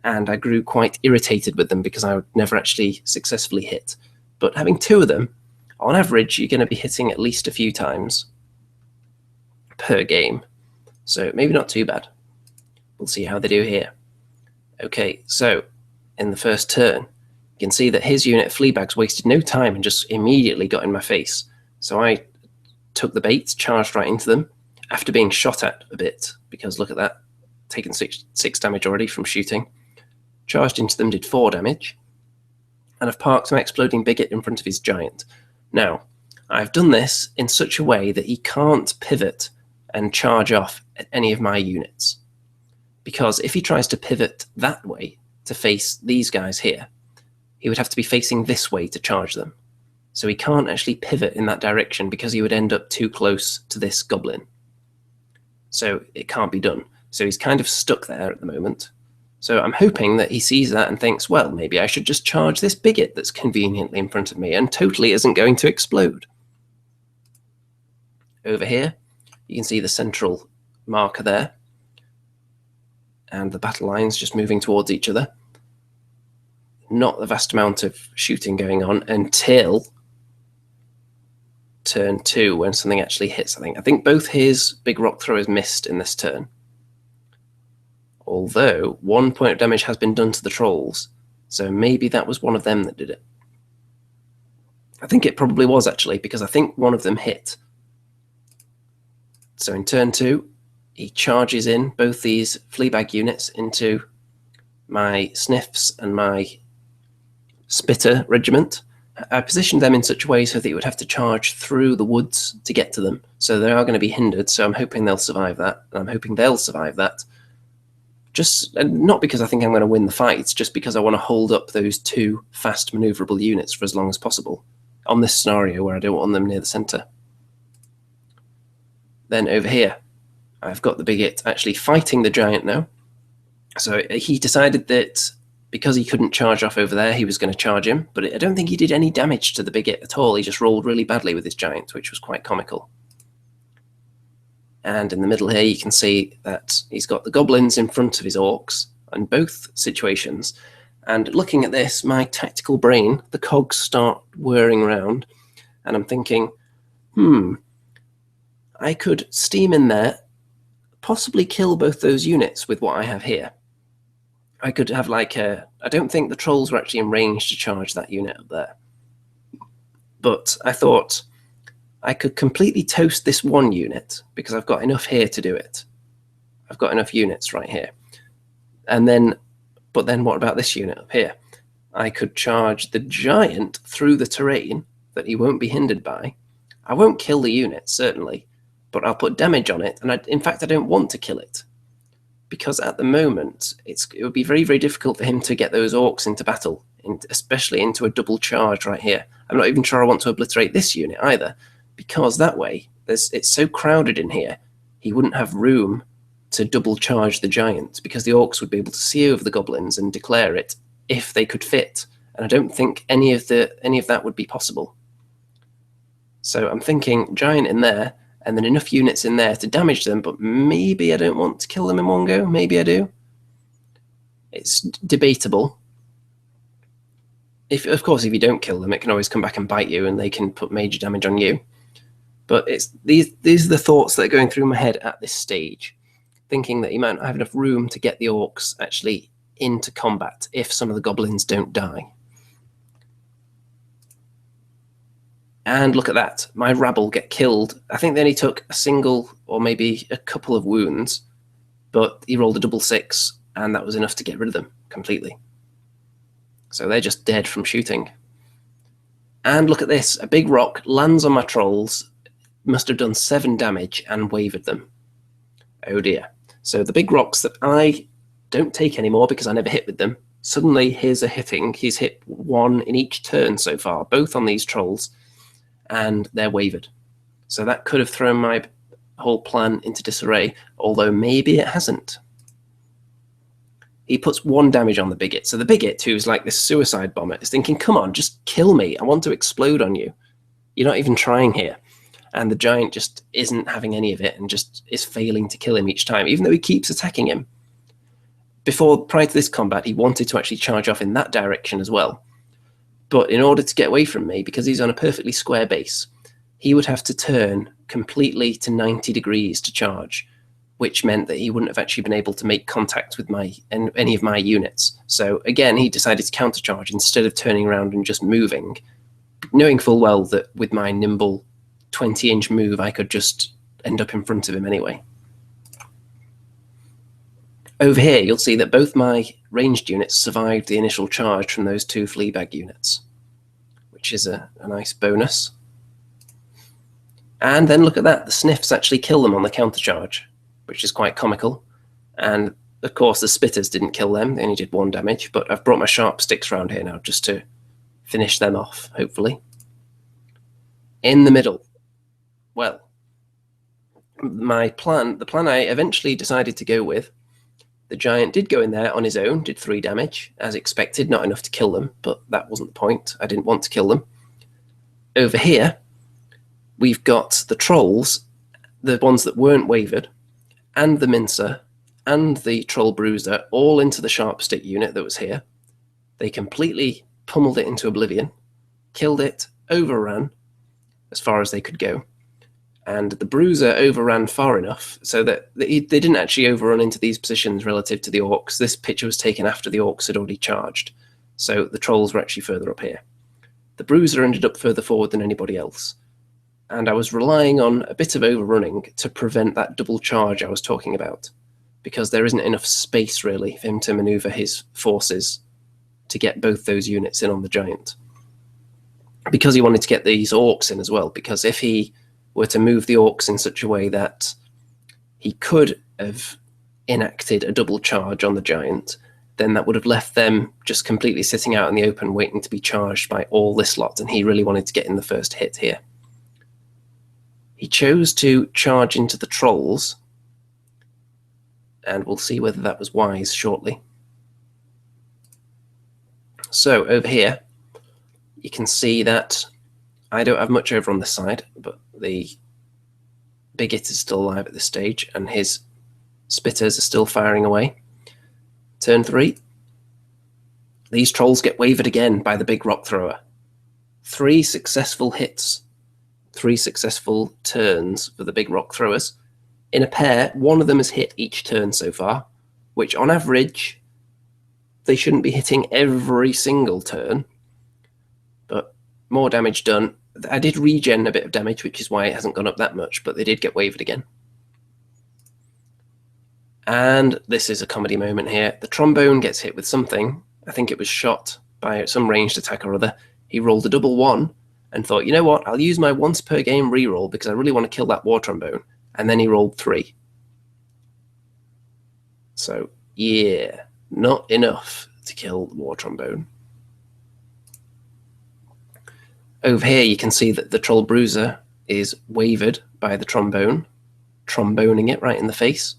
And I grew quite irritated with them because I would never actually successfully hit. But having 2 of them, on average, you're going to be hitting at least a few times per game. So maybe not too bad. We'll see how they do here. Okay, so in the first turn, you can see that his unit of Fleabags wasted no time and just immediately got in my face. So I took the bait, charged right into them after being shot at a bit, because look at that, taken 6 damage already from shooting. Charged into them, did 4 damage, and I've parked my exploding Biggit in front of his giant. Now, I've done this in such a way that he can't pivot and charge off at any of my units. Because if he tries to pivot that way to face these guys here, he would have to be facing this way to charge them. So he can't actually pivot in that direction because he would end up too close to this goblin. So it can't be done. So he's kind of stuck there at the moment. So I'm hoping that he sees that and thinks, well, maybe I should just charge this Biggit that's conveniently in front of me and totally isn't going to explode. Over here, you can see the central marker there. And the battle lines just moving towards each other. Not a vast amount of shooting going on until turn 2 when something actually hits, I think. I think both his big rock throwers missed in this turn. Although 1 point of damage has been done to the trolls, so maybe that was one of them that did it. I think it probably was actually, because I think one of them hit. So in turn 2, he charges in both these Fleabag units into my Sniffs and my Spitter regiment. I positioned them in such a way so that he would have to charge through the woods to get to them. So they are going to be hindered, so I'm hoping they'll survive that. And I'm hoping they'll survive that. Just not because I think I'm going to win the fight, it's just because I want to hold up those 2 fast maneuverable units for as long as possible on this scenario where I don't want them near the centre. Then over here, I've got the Biggit actually fighting the giant now. So he decided that because he couldn't charge off over there, he was going to charge him. But I don't think he did any damage to the Biggit at all. He just rolled really badly with his giant, which was quite comical. And in the middle here, you can see that he's got the goblins in front of his orcs in both situations. And looking at this, my tactical brain, the cogs start whirring around. And I'm thinking, I could steam in there, possibly kill both those units with what I have here. I could have like a... I don't think the trolls were actually in range to charge that unit up there. But I thought I could completely toast this one unit because I've got enough here to do it. I've got enough units right here. And then, but then what about this unit up here? I could charge the giant through the terrain that he won't be hindered by. I won't kill the unit, certainly, but I'll put damage on it. And in fact, I don't want to kill it. Because at the moment, it would be very, very difficult for him to get those orcs into battle, especially into a double charge right here. I'm not even sure I want to obliterate this unit either, because that way, it's so crowded in here, he wouldn't have room to double charge the giant, because the orcs would be able to see over the goblins and declare it if they could fit. And I don't think any of that would be possible. So I'm thinking giant in there, and then enough units in there to damage them, but maybe I don't want to kill them in one go. Maybe I do. It's debatable. Of course, if you don't kill them, it can always come back and bite you, and they can put major damage on you. But these are the thoughts that are going through my head at this stage, thinking that you might not have enough room to get the orcs actually into combat if some of the goblins don't die. And look at that, my rabble get killed. I think they only took a single or maybe a couple of wounds, but he rolled a double 6, and that was enough to get rid of them completely. So they're just dead from shooting. And look at this, a big rock lands on my trolls, must have done 7 damage and wavered them. Oh dear. So the big rocks that I don't take anymore because I never hit with them, suddenly his are hitting. He's hit 1 in each turn so far, both on these trolls, and they're wavered. So that could have thrown my whole plan into disarray, although maybe it hasn't. He puts 1 damage on the Biggit. So the Biggit, who's like this suicide bomber, is thinking, come on, just kill me. I want to explode on you. You're not even trying here. And the giant just isn't having any of it and just is failing to kill him each time, even though he keeps attacking him. Prior to this combat, he wanted to actually charge off in that direction as well. But in order to get away from me, because he's on a perfectly square base, he would have to turn completely to 90 degrees to charge, which meant that he wouldn't have actually been able to make contact with any of my units. So again, he decided to countercharge instead of turning around and just moving, knowing full well that with my nimble 20-inch move, I could just end up in front of him anyway. Over here, you'll see that both my ranged units survived the initial charge from those 2 Fleabag units, which is a nice bonus. And then look at that, the Sniffs actually kill them on the countercharge, which is quite comical. And of course, the Spitters didn't kill them, they only did 1 damage, but I've brought my Sharpsticks around here now just to finish them off, hopefully. In the middle, well, the plan I eventually decided to go with, the Giant did go in there on his own, did 3 damage, as expected, not enough to kill them, but that wasn't the point, I didn't want to kill them. Over here, we've got the Trolls, the ones that weren't wavered, and the Mincer, and the Troll Bruiser, all into the Sharpstick unit that was here. They completely pummeled it into oblivion, killed it, overran as far as they could go. And the Bruiser overran far enough so that they didn't actually overrun into these positions relative to the Orcs. This picture was taken after the Orcs had already charged, so the Trolls were actually further up here. The Bruiser ended up further forward than anybody else, and I was relying on a bit of overrunning to prevent that double charge I was talking about, because there isn't enough space really for him to maneuver his forces to get both those units in on the Giant. Because he wanted to get these Orcs in as well, because if he were to move the Orcs in such a way that he could have enacted a double charge on the Giant, then that would have left them just completely sitting out in the open waiting to be charged by all this lot, and he really wanted to get in the first hit here. He chose to charge into the Trolls, and we'll see whether that was wise shortly. So over here, you can see that I don't have much over on this side, but the Biggit is still alive at this stage, and his Spitters are still firing away. Turn 3. These Trolls get wavered again by the big rock thrower. 3 successful hits, 3 successful turns for the big rock throwers. In a pair, one of them has hit each turn so far, which on average, they shouldn't be hitting every single turn, but more damage done. I did regen a bit of damage, which is why it hasn't gone up that much, but they did get wavered again. And this is a comedy moment here. The Trombone gets hit with something. I think it was shot by some ranged attack or other. He rolled a double 1 and thought, you know what, I'll use my once per game reroll because I really want to kill that War Trombone. And then he rolled 3. So, yeah, not enough to kill the War Trombone. Over here, you can see that the Troll Bruiser is wavered by the Trombone, tromboning it right in the face.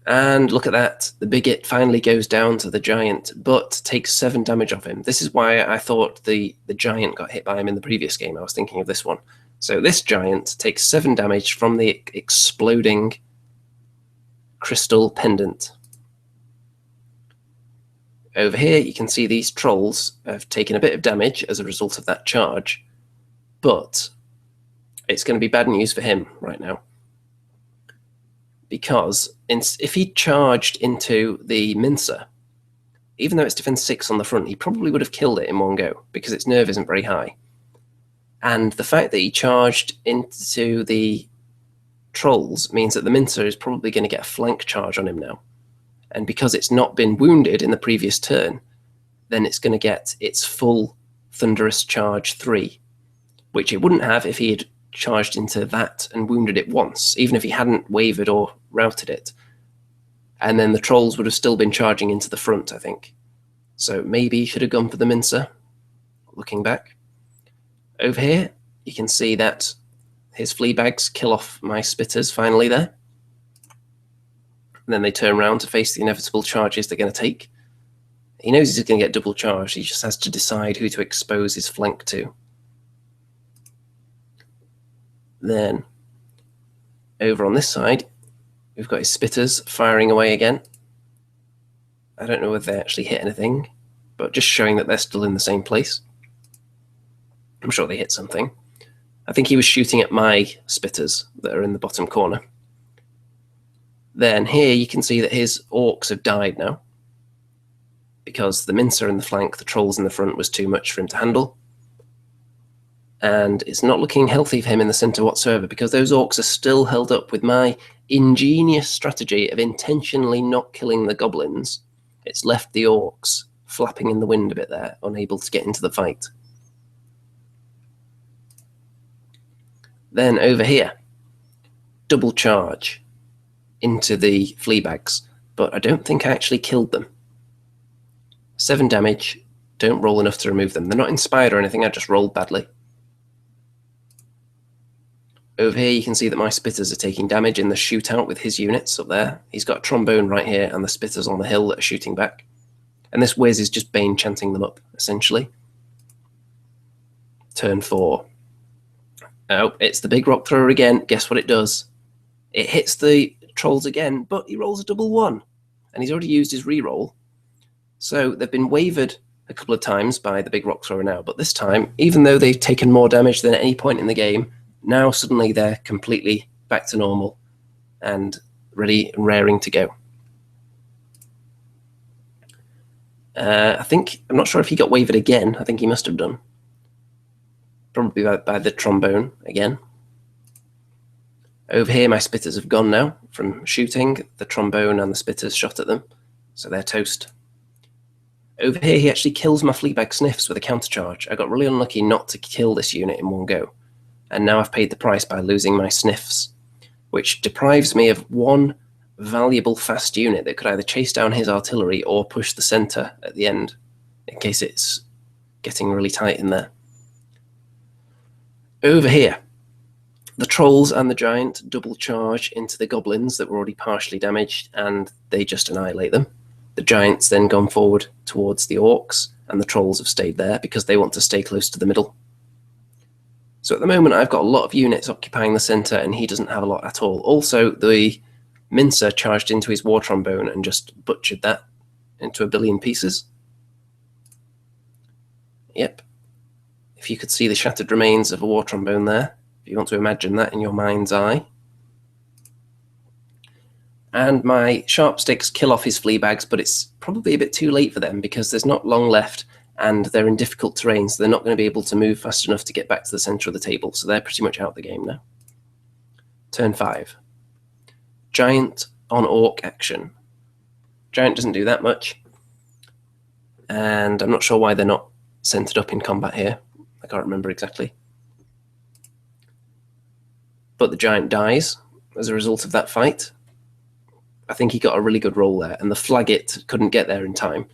And look at that, the Biggit finally goes down to the Giant, but takes 7 damage off him. This is why I thought the Giant got hit by him in the previous game. I was thinking of this one. So this Giant takes 7 damage from the exploding crystal pendant. Over here, you can see these Trolls have taken a bit of damage as a result of that charge, but it's going to be bad news for him right now. Because if he charged into the Mincer, even though it's defense 6 on the front, he probably would have killed it in one go, because its nerve isn't very high. And the fact that he charged into the Trolls means that the Mincer is probably going to get a flank charge on him now. And because it's not been wounded in the previous turn, then it's going to get its full Thunderous Charge 3, which it wouldn't have if he had charged into that and wounded it once, even if he hadn't wavered or routed it. And then the Trolls would have still been charging into the front, I think. So maybe he should have gone for the Mincer, looking back. Over here, you can see that his Fleabags kill off my Spitters finally there. And then they turn around to face the inevitable charges they're going to take. He knows he's going to get double charged. He just has to decide who to expose his flank to. Then, over on this side, we've got his Spitters firing away again. I don't know whether they actually hit anything, but just showing that they're still in the same place. I'm sure they hit something. I think he was shooting at my Spitters that are in the bottom corner. Then here you can see that his Orcs have died now, because the Mincer in the flank, the Trolls in the front was too much for him to handle. And it's not looking healthy for him in the center whatsoever, because those Orcs are still held up with my ingenious strategy of intentionally not killing the goblins, it's left the orcs flapping in the wind a bit there, unable to get into the fight. Then over here, double charge into the Fleabags, but I don't think I actually killed them. 7 damage, don't roll enough to remove them. They're not inspired or anything, I just rolled badly. Over here you can see that my spitters are taking damage in the shootout with his units up there. He's got a trombone right here and the spitters on the hill that are shooting back. And this whiz is just Bane chanting them up, essentially. Turn 4. Oh, it's the big rock thrower again. Guess what it does? It hits the trolls again, but he rolls a double 1. And he's already used his reroll. So they've been wavered a couple of times by the big rock thrower now. But this time, even though they've taken more damage than at any point in the game, now suddenly they're completely back to normal and ready and raring to go. I'm not sure if he got wavered again. I think he must have done. Probably by the trombone again. Over here, my spitters have gone now from shooting. The trombone and the spitters shot at them, so they're toast. Over here, he actually kills my Fleabag Sniffs with a countercharge. I got really unlucky not to kill this unit in one go, and now I've paid the price by losing my Sniffs, which deprives me of one valuable fast unit that could either chase down his artillery or push the centre at the end, in case it's getting really tight in there. Over here, the trolls and the giant double charge into the goblins that were already partially damaged, and they just annihilate them. The giant's then gone forward towards the orcs, and the trolls have stayed there because they want to stay close to the middle. So at the moment, I've got a lot of units occupying the centre, and he doesn't have a lot at all. Also, the Mincer charged into his war trombone and just butchered that into a billion pieces. Yep. If you could see the shattered remains of a war trombone there, if you want to imagine that in your mind's eye. And my Sharpsticks kill off his Fleabags, but it's probably a bit too late for them because there's not long left and they're in difficult terrain, so they're not going to be able to move fast enough to get back to the centre of the table, so they're pretty much out of the game now. Turn 5. Giant on orc action. Giant doesn't do that much, and I'm not sure why they're not centred up in combat here. I can't remember exactly. But the giant dies as a result of that fight. I think he got a really good roll there, and the Flaggit couldn't get there in time.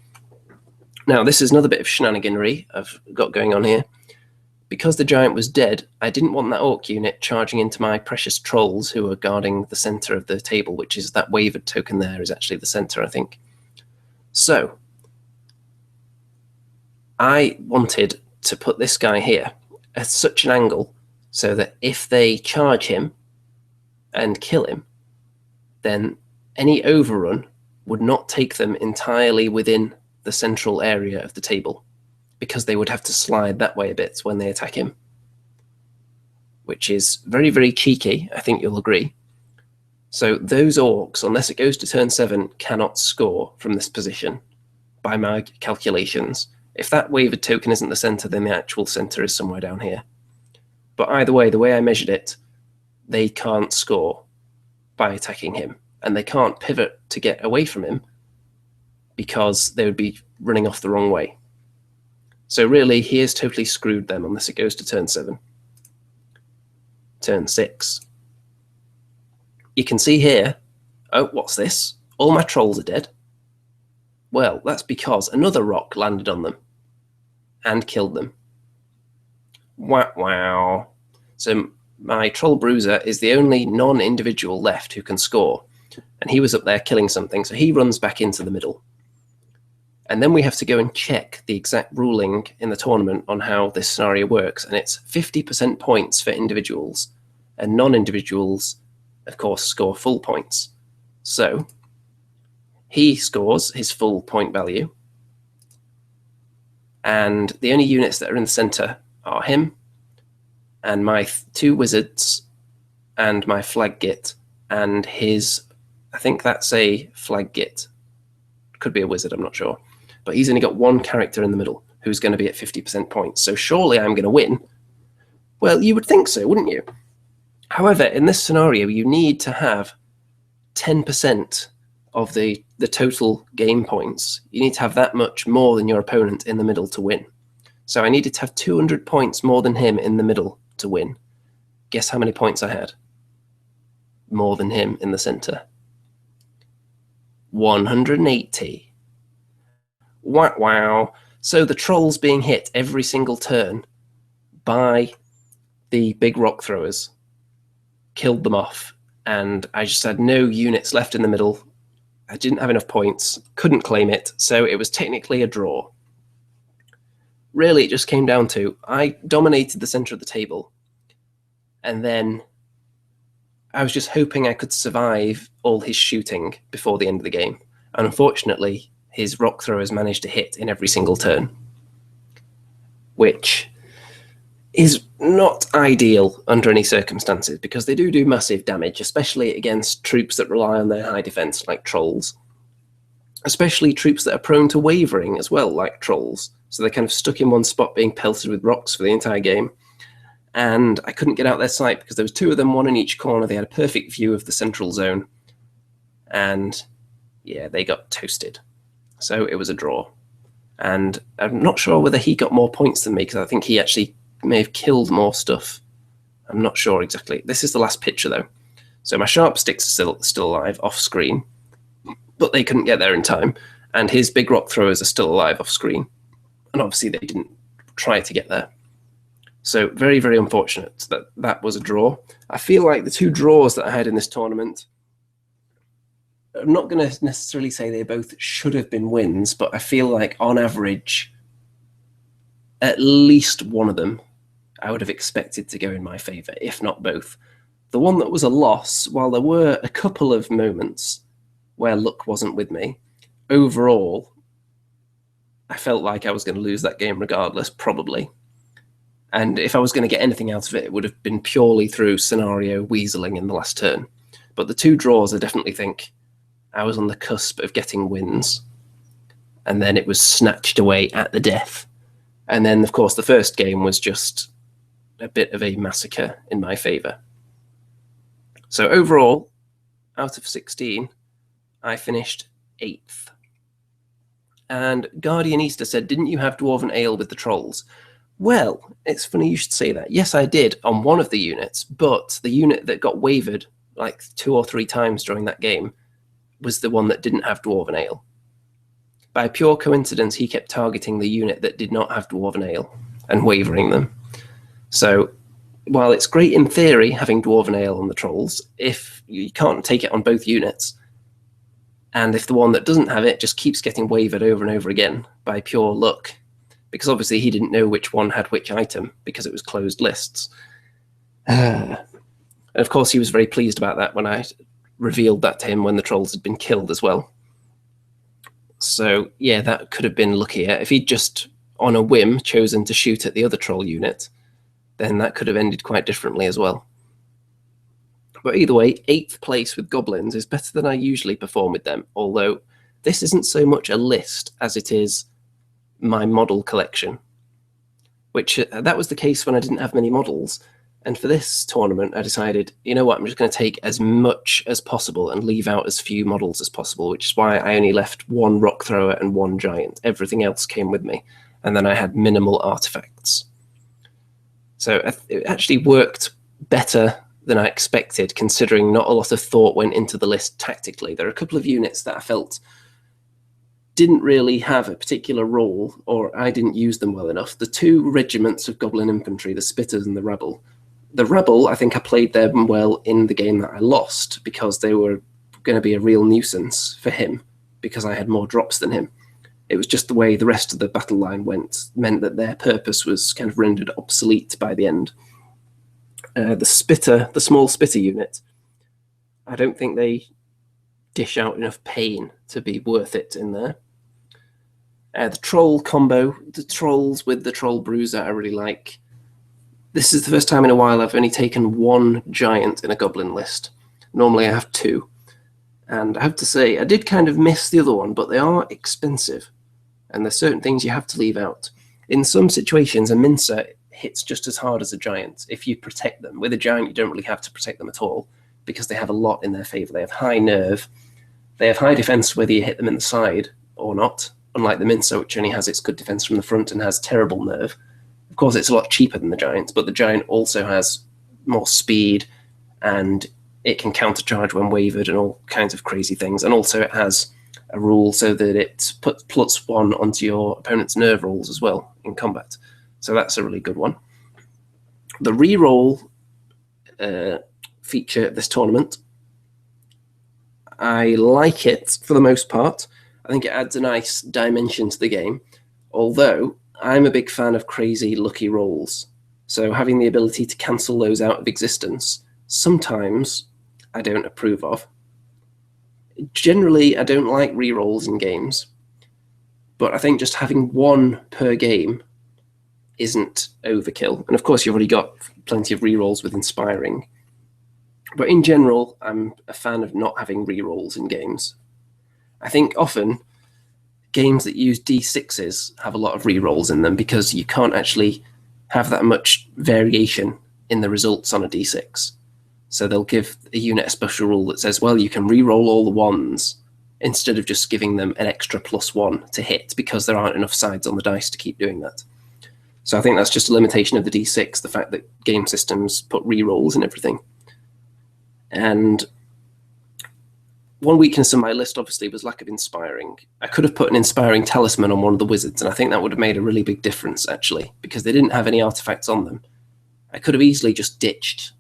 Now, this is another bit of shenaniganery I've got going on here. Because the giant was dead, I didn't want that orc unit charging into my precious trolls who are guarding the centre of the table, which is that wavered token there is actually the centre, I think. So, I wanted to put this guy here at such an angle so that if they charge him and kill him, then any overrun would not take them entirely within the central area of the table, because they would have to slide that way a bit when they attack him, which is very, very cheeky, I think you'll agree. So those orcs, unless it goes to turn 7, cannot score from this position, by my calculations. If that wavered token isn't the centre, then the actual centre is somewhere down here. But either way, the way I measured it, they can't score by attacking him, and they can't pivot to get away from him because they would be running off the wrong way. So really, he has totally screwed them unless it goes to turn 7. Turn 6. You can see here, oh, what's this? All my trolls are dead. Well, that's because another rock landed on them and killed them. Wow, wow. So my troll Bruiser is the only non-individual left who can score, and he was up there killing something, so he runs back into the middle. And then we have to go and check the exact ruling in the tournament on how this scenario works. And it's 50% points for individuals, and non-individuals, of course, score full points. So he scores his full point value. And the only units that are in the centre are him and my 2 wizards and my Flaggit and his, I think that's a Flaggit. Could be a wizard, I'm not sure. But he's only got 1 character in the middle who's going to be at 50% points. So surely I'm going to win. Well, you would think so, wouldn't you? However, in this scenario, you need to have 10% of the total game points. You need to have that much more than your opponent in the middle to win. So I needed to have 200 points more than him in the middle to win. Guess how many points I had? More than him in the center. 180. Wow. So the trolls being hit every single turn by the big rock throwers killed them off, and I just had no units left in the middle. I didn't have enough points, couldn't claim it, so it was technically a draw. Really, it just came down to I dominated the center of the table, and then I was just hoping I could survive all his shooting before the end of the game. And unfortunately, his rock throwers managed to hit in every single turn, which is not ideal under any circumstances, because they do massive damage, especially against troops that rely on their high defense, like trolls. Especially troops that are prone to wavering as well, like trolls. So they're kind of stuck in one spot being pelted with rocks for the entire game. And I couldn't get out their sight because there was two of them, one in each corner. They had a perfect view of the central zone. And yeah, they got toasted. So it was a draw. And I'm not sure whether he got more points than me, because I think he actually may have killed more stuff. I'm not sure exactly. This is the last picture, though. So my Sharpsticks are still alive off screen, but they couldn't get there in time. And his big rock throwers are still alive off screen. And obviously they didn't try to get there. So very, very unfortunate that that was a draw. I feel like the two draws that I had in this tournament, I'm not going to necessarily say they both should have been wins, but I feel like on average, at least one of them I would have expected to go in my favour, if not both. The one that was a loss, while there were a couple of moments where luck wasn't with me, overall, I felt like I was going to lose that game regardless, probably. And if I was going to get anything out of it, it would have been purely through scenario weaseling in the last turn. But the two draws, I definitely think I was on the cusp of getting wins. And then it was snatched away at the death. And then, of course, the first game was just a bit of a massacre in my favour. So overall, out of 16, I finished 8th. And Guardian Easter said, didn't you have Dwarven Ale with the trolls? Well, it's funny you should say that. Yes, I did on one of the units, but the unit that got wavered like 2 or 3 times during that game was the one that didn't have Dwarven Ale. By pure coincidence, he kept targeting the unit that did not have Dwarven Ale and wavering them. So while it's great in theory having Dwarven Ale on the trolls, if you can't take it on both units, and if the one that doesn't have it just keeps getting wavered over and over again by pure luck, because obviously he didn't know which one had which item because it was closed lists. And of course he was very pleased about that when I revealed that to him when the trolls had been killed as well. So yeah, that could have been luckier. If he'd just, on a whim, chosen to shoot at the other troll unit, then that could have ended quite differently as well. But either way, 8th place with Goblins is better than I usually perform with them, although this isn't so much a list as it is my model collection, which that was the case when I didn't have many models. And for this tournament, I decided, you know what, I'm just going to take as much as possible and leave out as few models as possible, which is why I only left 1 rock thrower and 1 giant. Everything else came with me. And then I had minimal artifacts. So it actually worked better than I expected, considering not a lot of thought went into the list tactically. There are a couple of units that I felt didn't really have a particular role, or I didn't use them well enough. The 2 regiments of Goblin infantry, the Spitters and the Rabble. The Rabble, I think I played them well in the game that I lost, because they were going to be a real nuisance for him, because I had more drops than him. It was just the way the rest of the battle line meant that their purpose was kind of rendered obsolete by the end. The small Spitter unit, I don't think they dish out enough pain to be worth it in there. The troll combo, the trolls with the troll bruiser, I really like. This is the first time in a while I've only taken 1 giant in a goblin list. Normally I have 2. And I have to say, I did kind of miss the other one, but they are expensive. And there's certain things you have to leave out. In some situations, a Mincer hits just as hard as a giant if you protect them. With a giant, you don't really have to protect them at all. because they have a lot in their favour. They have high nerve, they have high defence whether you hit them in the side or not, unlike the Mincer, which only has its good defence from the front and has terrible nerve. Of course, it's a lot cheaper than the Giant, but the Giant also has more speed, and it can countercharge when wavered and all kinds of crazy things. And also it has a rule so that it puts +1 onto your opponent's nerve rolls as well in combat. So that's a really good one. The reroll feature of this tournament, I like it for the most part. I think it adds a nice dimension to the game, although I'm a big fan of crazy lucky rolls. So having the ability to cancel those out of existence, sometimes I don't approve of. Generally, I don't like rerolls in games, but I think just having one per game isn't overkill. And of course, you've already got plenty of rerolls with Inspiring. But in general, I'm a fan of not having rerolls in games. I think often games that use D6s have a lot of rerolls in them because you can't actually have that much variation in the results on a D6. So they'll give a unit a special rule that says, well, you can re-roll all the ones instead of just giving them an extra +1 to hit because there aren't enough sides on the dice to keep doing that. So I think that's just a limitation of the D6, the fact that game systems put re-rolls and everything. And one weakness on my list, obviously, was lack of Inspiring. I could have put an Inspiring Talisman on one of the wizards, and I think that would have made a really big difference, actually, because they didn't have any artifacts on them. I could have easily just ditched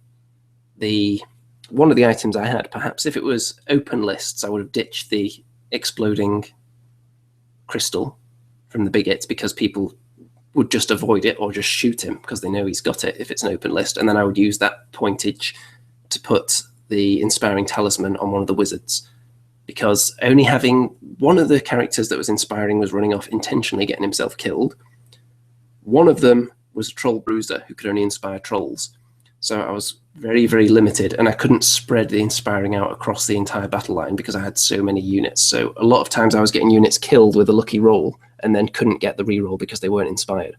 one of the items I had. Perhaps if it was open lists, I would have ditched the exploding crystal from the Biggit because people would just avoid it or just shoot him because they know he's got it if it's an open list. And then I would use that pointage to put the Inspiring Talisman on one of the wizards, because only having one of the characters that was inspiring was running off intentionally getting himself killed. One of them was a troll Bruiser who could only inspire trolls. So I was very, very limited, and I couldn't spread the inspiring out across the entire battle line because I had so many units. So a lot of times I was getting units killed with a lucky roll and then couldn't get the reroll because they weren't inspired.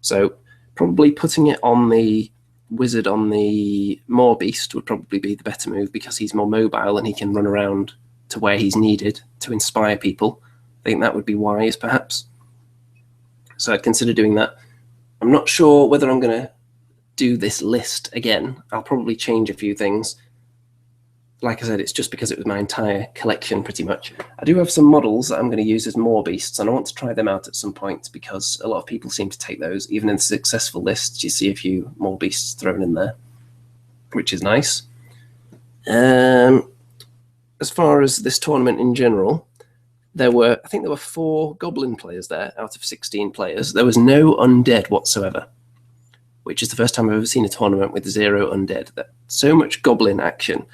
So probably putting it on the wizard on the Maw Beast would probably be the better move because he's more mobile and he can run around to where he's needed to inspire people. I think that would be wise, perhaps. So I'd consider doing that. I'm not sure whether I'm going to do this list again. I'll probably change a few things. Like I said, it's just because it was my entire collection pretty much. I do have some models that I'm going to use as Maw Beasts, and I want to try them out at some point because a lot of people seem to take those. Even in successful lists, you see a few Maw Beasts thrown in there, which is nice. As far as this tournament in general, I think there were 4 Goblin players there out of 16 players. There was no undead whatsoever, which is the first time I've ever seen a tournament with 0 undead. So much Goblin action.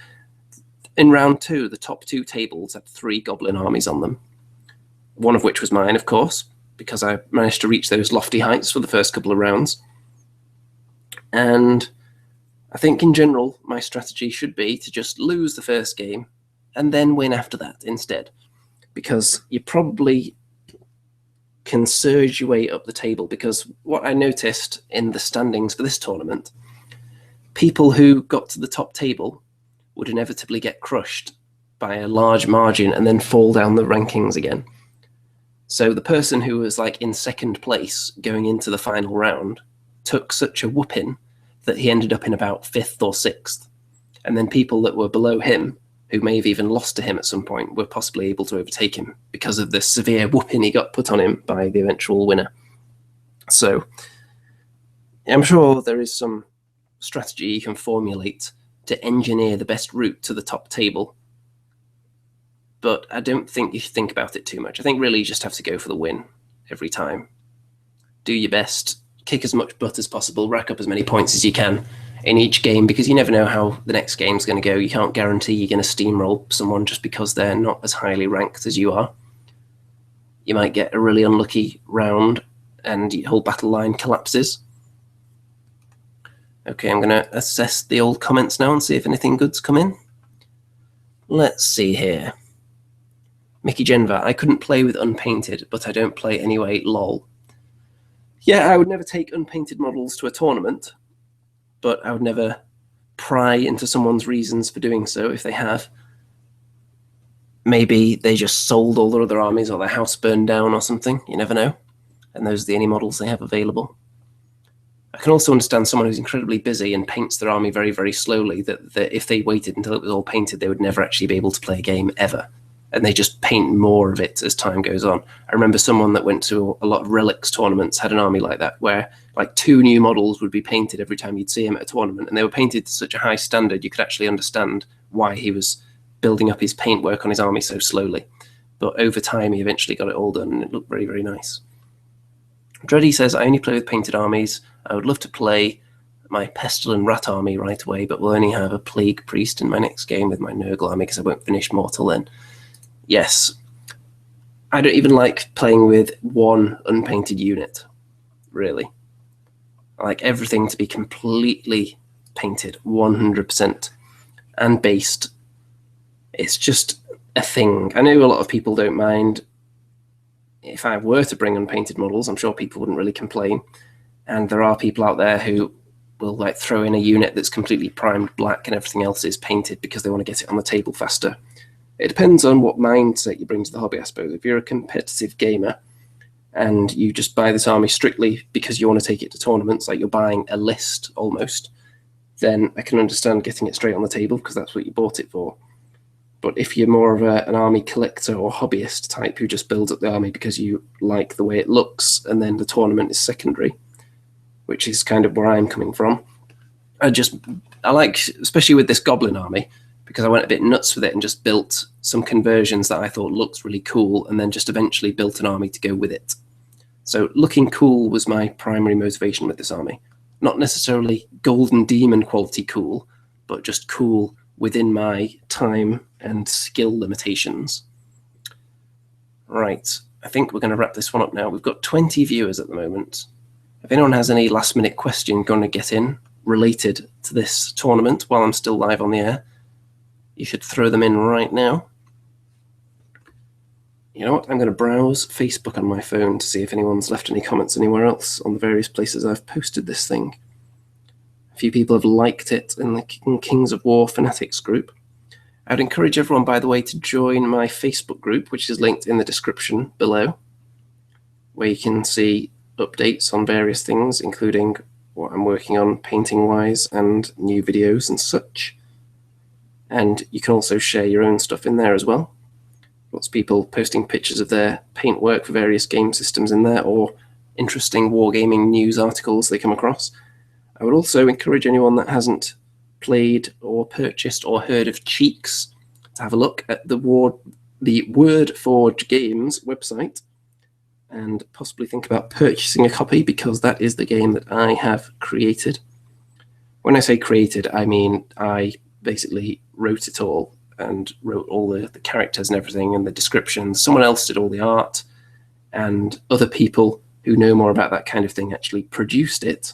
In round 2, the top 2 tables had 3 Goblin armies on them, one of which was mine, of course, because I managed to reach those lofty heights for the first couple of rounds. And I think in general, my strategy should be to just lose the first game and then win after that instead, because you probably can surge your way up the table. Because what I noticed in the standings for this tournament, people who got to the top table would inevitably get crushed by a large margin and then fall down the rankings again. So the person who was like in second place going into the final round took such a whooping that he ended up in about 5th or 6th. And then people that were below him, who may have even lost to him at some point, were possibly able to overtake him because of the severe whooping he got put on him by the eventual winner. So I'm sure there is some strategy you can formulate to engineer the best route to the top table, but I don't think you should think about it too much. I think really you just have to go for the win every time. Do your best, kick as much butt as possible, rack up as many points as you can in each game, because you never know how the next game's going to go. You can't guarantee you're going to steamroll someone just because they're not as highly ranked as you are. You might get a really unlucky round and your whole battle line collapses. Okay, I'm going to assess the old comments now and see if anything good's come in. Let's see here. Mickey Genva, I couldn't play with unpainted, but I don't play anyway, lol. Yeah, I would never take unpainted models to a tournament, but I would never pry into someone's reasons for doing so if they have. Maybe they just sold all their other armies or their house burned down or something. You never know. And those are the only models they have available. I can also understand someone who's incredibly busy and paints their army very, very slowly, that if they waited until it was all painted, they would never actually be able to play a game ever. And they just paint more of it as time goes on. I remember someone that went to a lot of Relics tournaments had an army like that, where like 2 new models would be painted every time you'd see him at a tournament, and they were painted to such a high standard you could actually understand why he was building up his paint work on his army so slowly. But over time, he eventually got it all done, and it looked very, very nice. Dreddy says, I only play with painted armies. I would love to play my Pestle and Rat army right away, but will only have a Plague Priest in my next game with my Nurgle army because I won't finish Mortal then. Yes, I don't even like playing with one unpainted unit, really. I like everything to be completely painted, 100%, and based. It's just a thing. I know a lot of people don't mind. If I were to bring unpainted models, I'm sure people wouldn't really complain. And there are people out there who will like throw in a unit that's completely primed black and everything else is painted because they want to get it on the table faster. It depends on what mindset you bring to the hobby, I suppose. If you're a competitive gamer and you just buy this army strictly because you want to take it to tournaments, like you're buying a list almost, then I can understand getting it straight on the table because that's what you bought it for. But if you're more of an army collector or hobbyist type who just builds up the army because you like the way it looks and then the tournament is secondary, which is kind of where I'm coming from, I like, especially with this Goblin army, because I went a bit nuts with it and just built some conversions that I thought looked really cool and then just eventually built an army to go with it. So looking cool was my primary motivation with this army. Not necessarily Golden Demon quality cool, but just cool within my time and skill limitations. Right, I think we're going to wrap this one up now. We've got 20 viewers at the moment. If anyone has any last minute question going to get in related to this tournament while I'm still live on the air, you should throw them in right now. You know what? I'm going to browse Facebook on my phone to see if anyone's left any comments anywhere else on the various places I've posted this thing. A few people have liked it in the Kings of War Fanatics group. I'd encourage everyone, by the way, to join my Facebook group, which is linked in the description below, where you can see updates on various things, including what I'm working on painting-wise and new videos and such. And you can also share your own stuff in there as well. Lots of people posting pictures of their paint work for various game systems in there, or interesting wargaming news articles they come across. I would also encourage anyone that hasn't played or purchased or heard of Cheeks to have a look at the Wordforge Games website and possibly think about purchasing a copy, because that is the game that I have created. When I say created, I mean I basically wrote it all and wrote all the characters and everything and the descriptions. Someone else did all the art, and other people who know more about that kind of thing actually produced it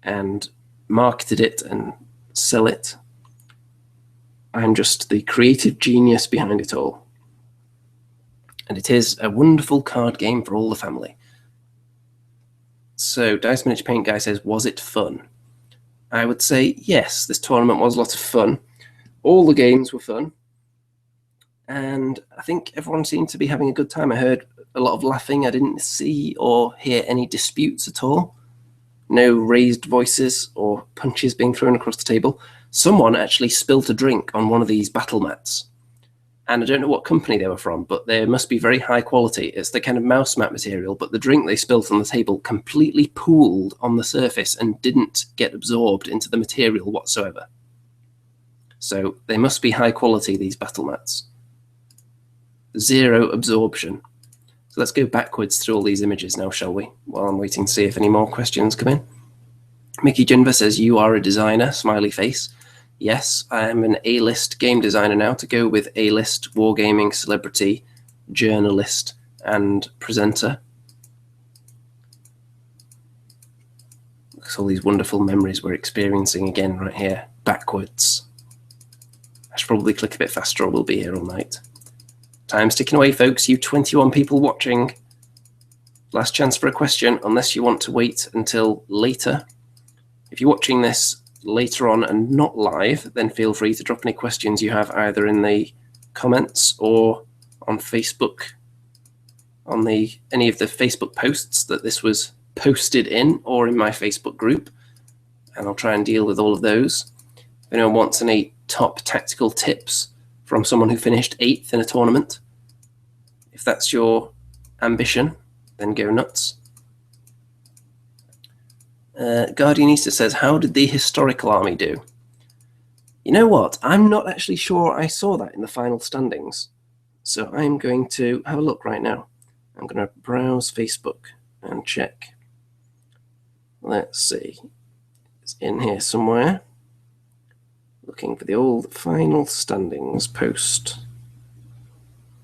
and marketed it and sell it. I'm just the creative genius behind it all. And it is a wonderful card game for all the family. So Dice Miniature Paint Guy says, was it fun? I would say yes, this tournament was a lot of fun. All the games were fun. And I think everyone seemed to be having a good time. I heard a lot of laughing. I didn't see or hear any disputes at all. No raised voices or punches being thrown across the table. Someone actually spilt a drink on one of these battle mats. And I don't know what company they were from, but they must be very high quality. It's the kind of mouse mat material, but the drink they spilt on the table completely pooled on the surface and didn't get absorbed into the material whatsoever. So they must be high quality, these battle mats. Zero absorption. So let's go backwards through all these images now, shall we? While I'm waiting to see if any more questions come in. Mickey Jinver says, you are a designer, smiley face. Yes, I am an A-list game designer now, to go with A-list wargaming celebrity, journalist, and presenter. Look at all these wonderful memories we're experiencing again right here, backwards. I should probably click a bit faster or we'll be here all night. Time's ticking away, folks. You 21 people watching. Last chance for a question, unless you want to wait until later. If you're watching this later on and not live, then feel free to drop any questions you have either in the comments or on Facebook, on any of the Facebook posts that this was posted in, or in my Facebook group, and I'll try and deal with all of those. If anyone wants any top tactical tips from someone who finished 8th in a tournament, if that's your ambition, then go nuts. Guardianista says, how did the historical army do? You know what? I'm not actually sure I saw that in the final standings. So I'm going to have a look right now. I'm going to browse Facebook and check. Let's see. It's in here somewhere. Looking for the old final standings post.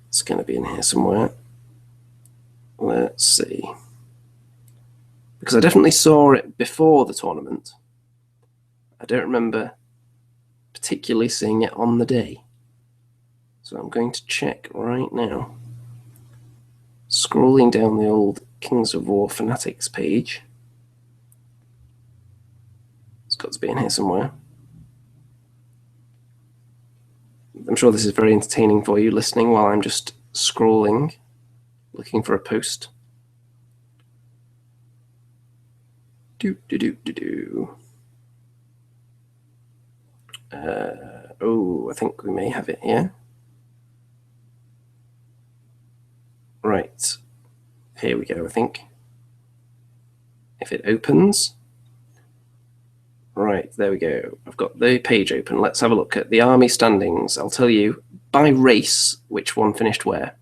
It's going to be in here somewhere. Let's see. Because I definitely saw it before the tournament. I don't remember particularly seeing it on the day. So I'm going to check right now. Scrolling down the old Kings of War Fanatics page. It's got to be in here somewhere. I'm sure this is very entertaining for you listening while I'm just scrolling, looking for a post. Oh, I think we may have it here. Right. Here we go, I think. If it opens. Right, there we go. I've got the page open. Let's have a look at the army standings. I'll tell you by race which one finished where.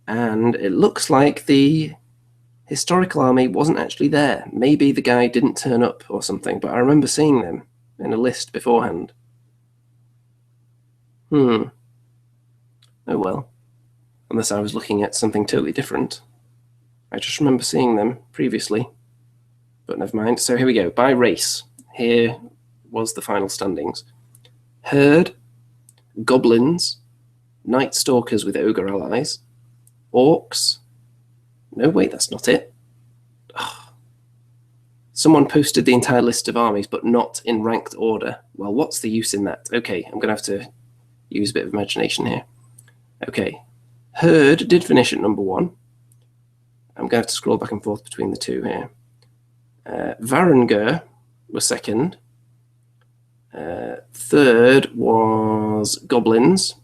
And it looks like the historical army wasn't actually there. Maybe the guy didn't turn up or something, but I remember seeing them in a list beforehand. Oh well. Unless I was looking at something totally different. I just remember seeing them previously. But never mind. So here we go. By race. Here was the final standings. Herd, Goblins, Night Stalkers with Ogre allies, Orcs. No, wait, that's not it. Oh. Someone posted the entire list of armies, but not in ranked order. Well, what's the use in that? Okay, I'm going to have to use a bit of imagination here. Okay. Herd did finish at number 1. I'm going to have to scroll back and forth between the two here. Varangur was second. Third was Goblins,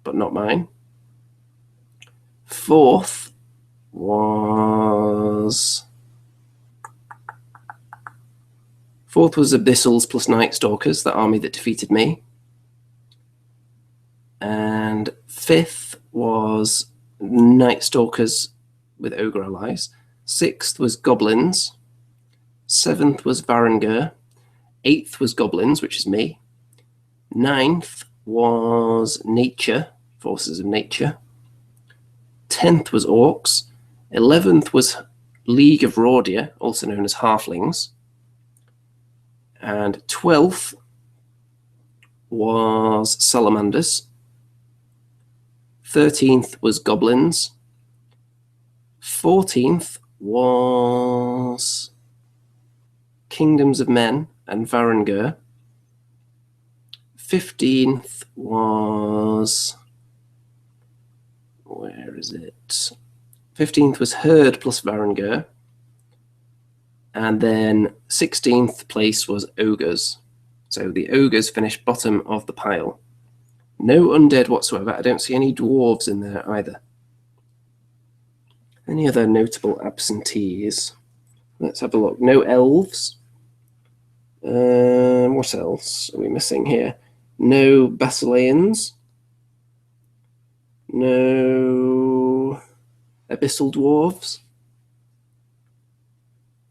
but not mine. Fourth was Abyssals plus Night Stalkers, the army that defeated me. And fifth was Night Stalkers with Ogre allies. Sixth was Goblins. Seventh was Varangur. Eighth was Goblins, which is me. Ninth was Nature, Forces of Nature. 10th was Orcs. 11th was League of Rordia, also known as Halflings. And 12th was Salamanders. 13th was Goblins. 14th was Kingdoms of Men and Varangur. 15th was... where is it? 15th was Herd plus Varangur. And then 16th place was Ogres. So the Ogres finished bottom of the pile. No undead whatsoever. I don't see any dwarves in there either. Any other notable absentees? Let's have a look. No elves. What else are we missing here? No Basileans. No Abyssal Dwarves.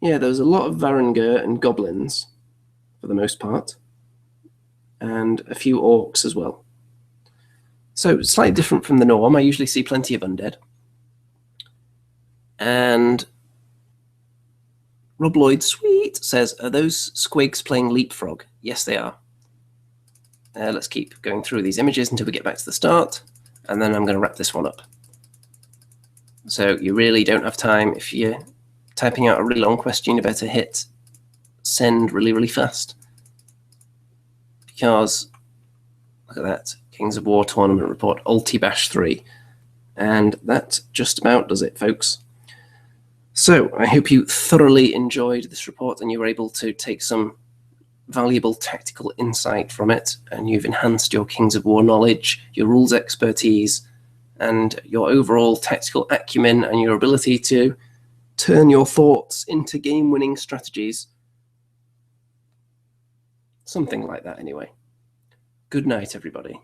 Yeah, there was a lot of Varangur and Goblins, for the most part. And a few Orcs as well. So, slightly different from the norm. I usually see plenty of undead. And Rob Lloyd Sweet says, are those squigs playing Leapfrog? Yes, they are. Let's keep going through these images until we get back to the start. And then I'm going to wrap this one up. So you really don't have time. If you're typing out a really long question, you better hit send really, really fast. Because, look at that, Kings of War Tournament Report, AltiBash 3. And that just about does it, folks. So, I hope you thoroughly enjoyed this report and you were able to take some valuable tactical insight from it, and you've enhanced your Kings of War knowledge, your rules expertise, and your overall tactical acumen and your ability to turn your thoughts into game-winning strategies. Something like that, anyway. Good night, everybody.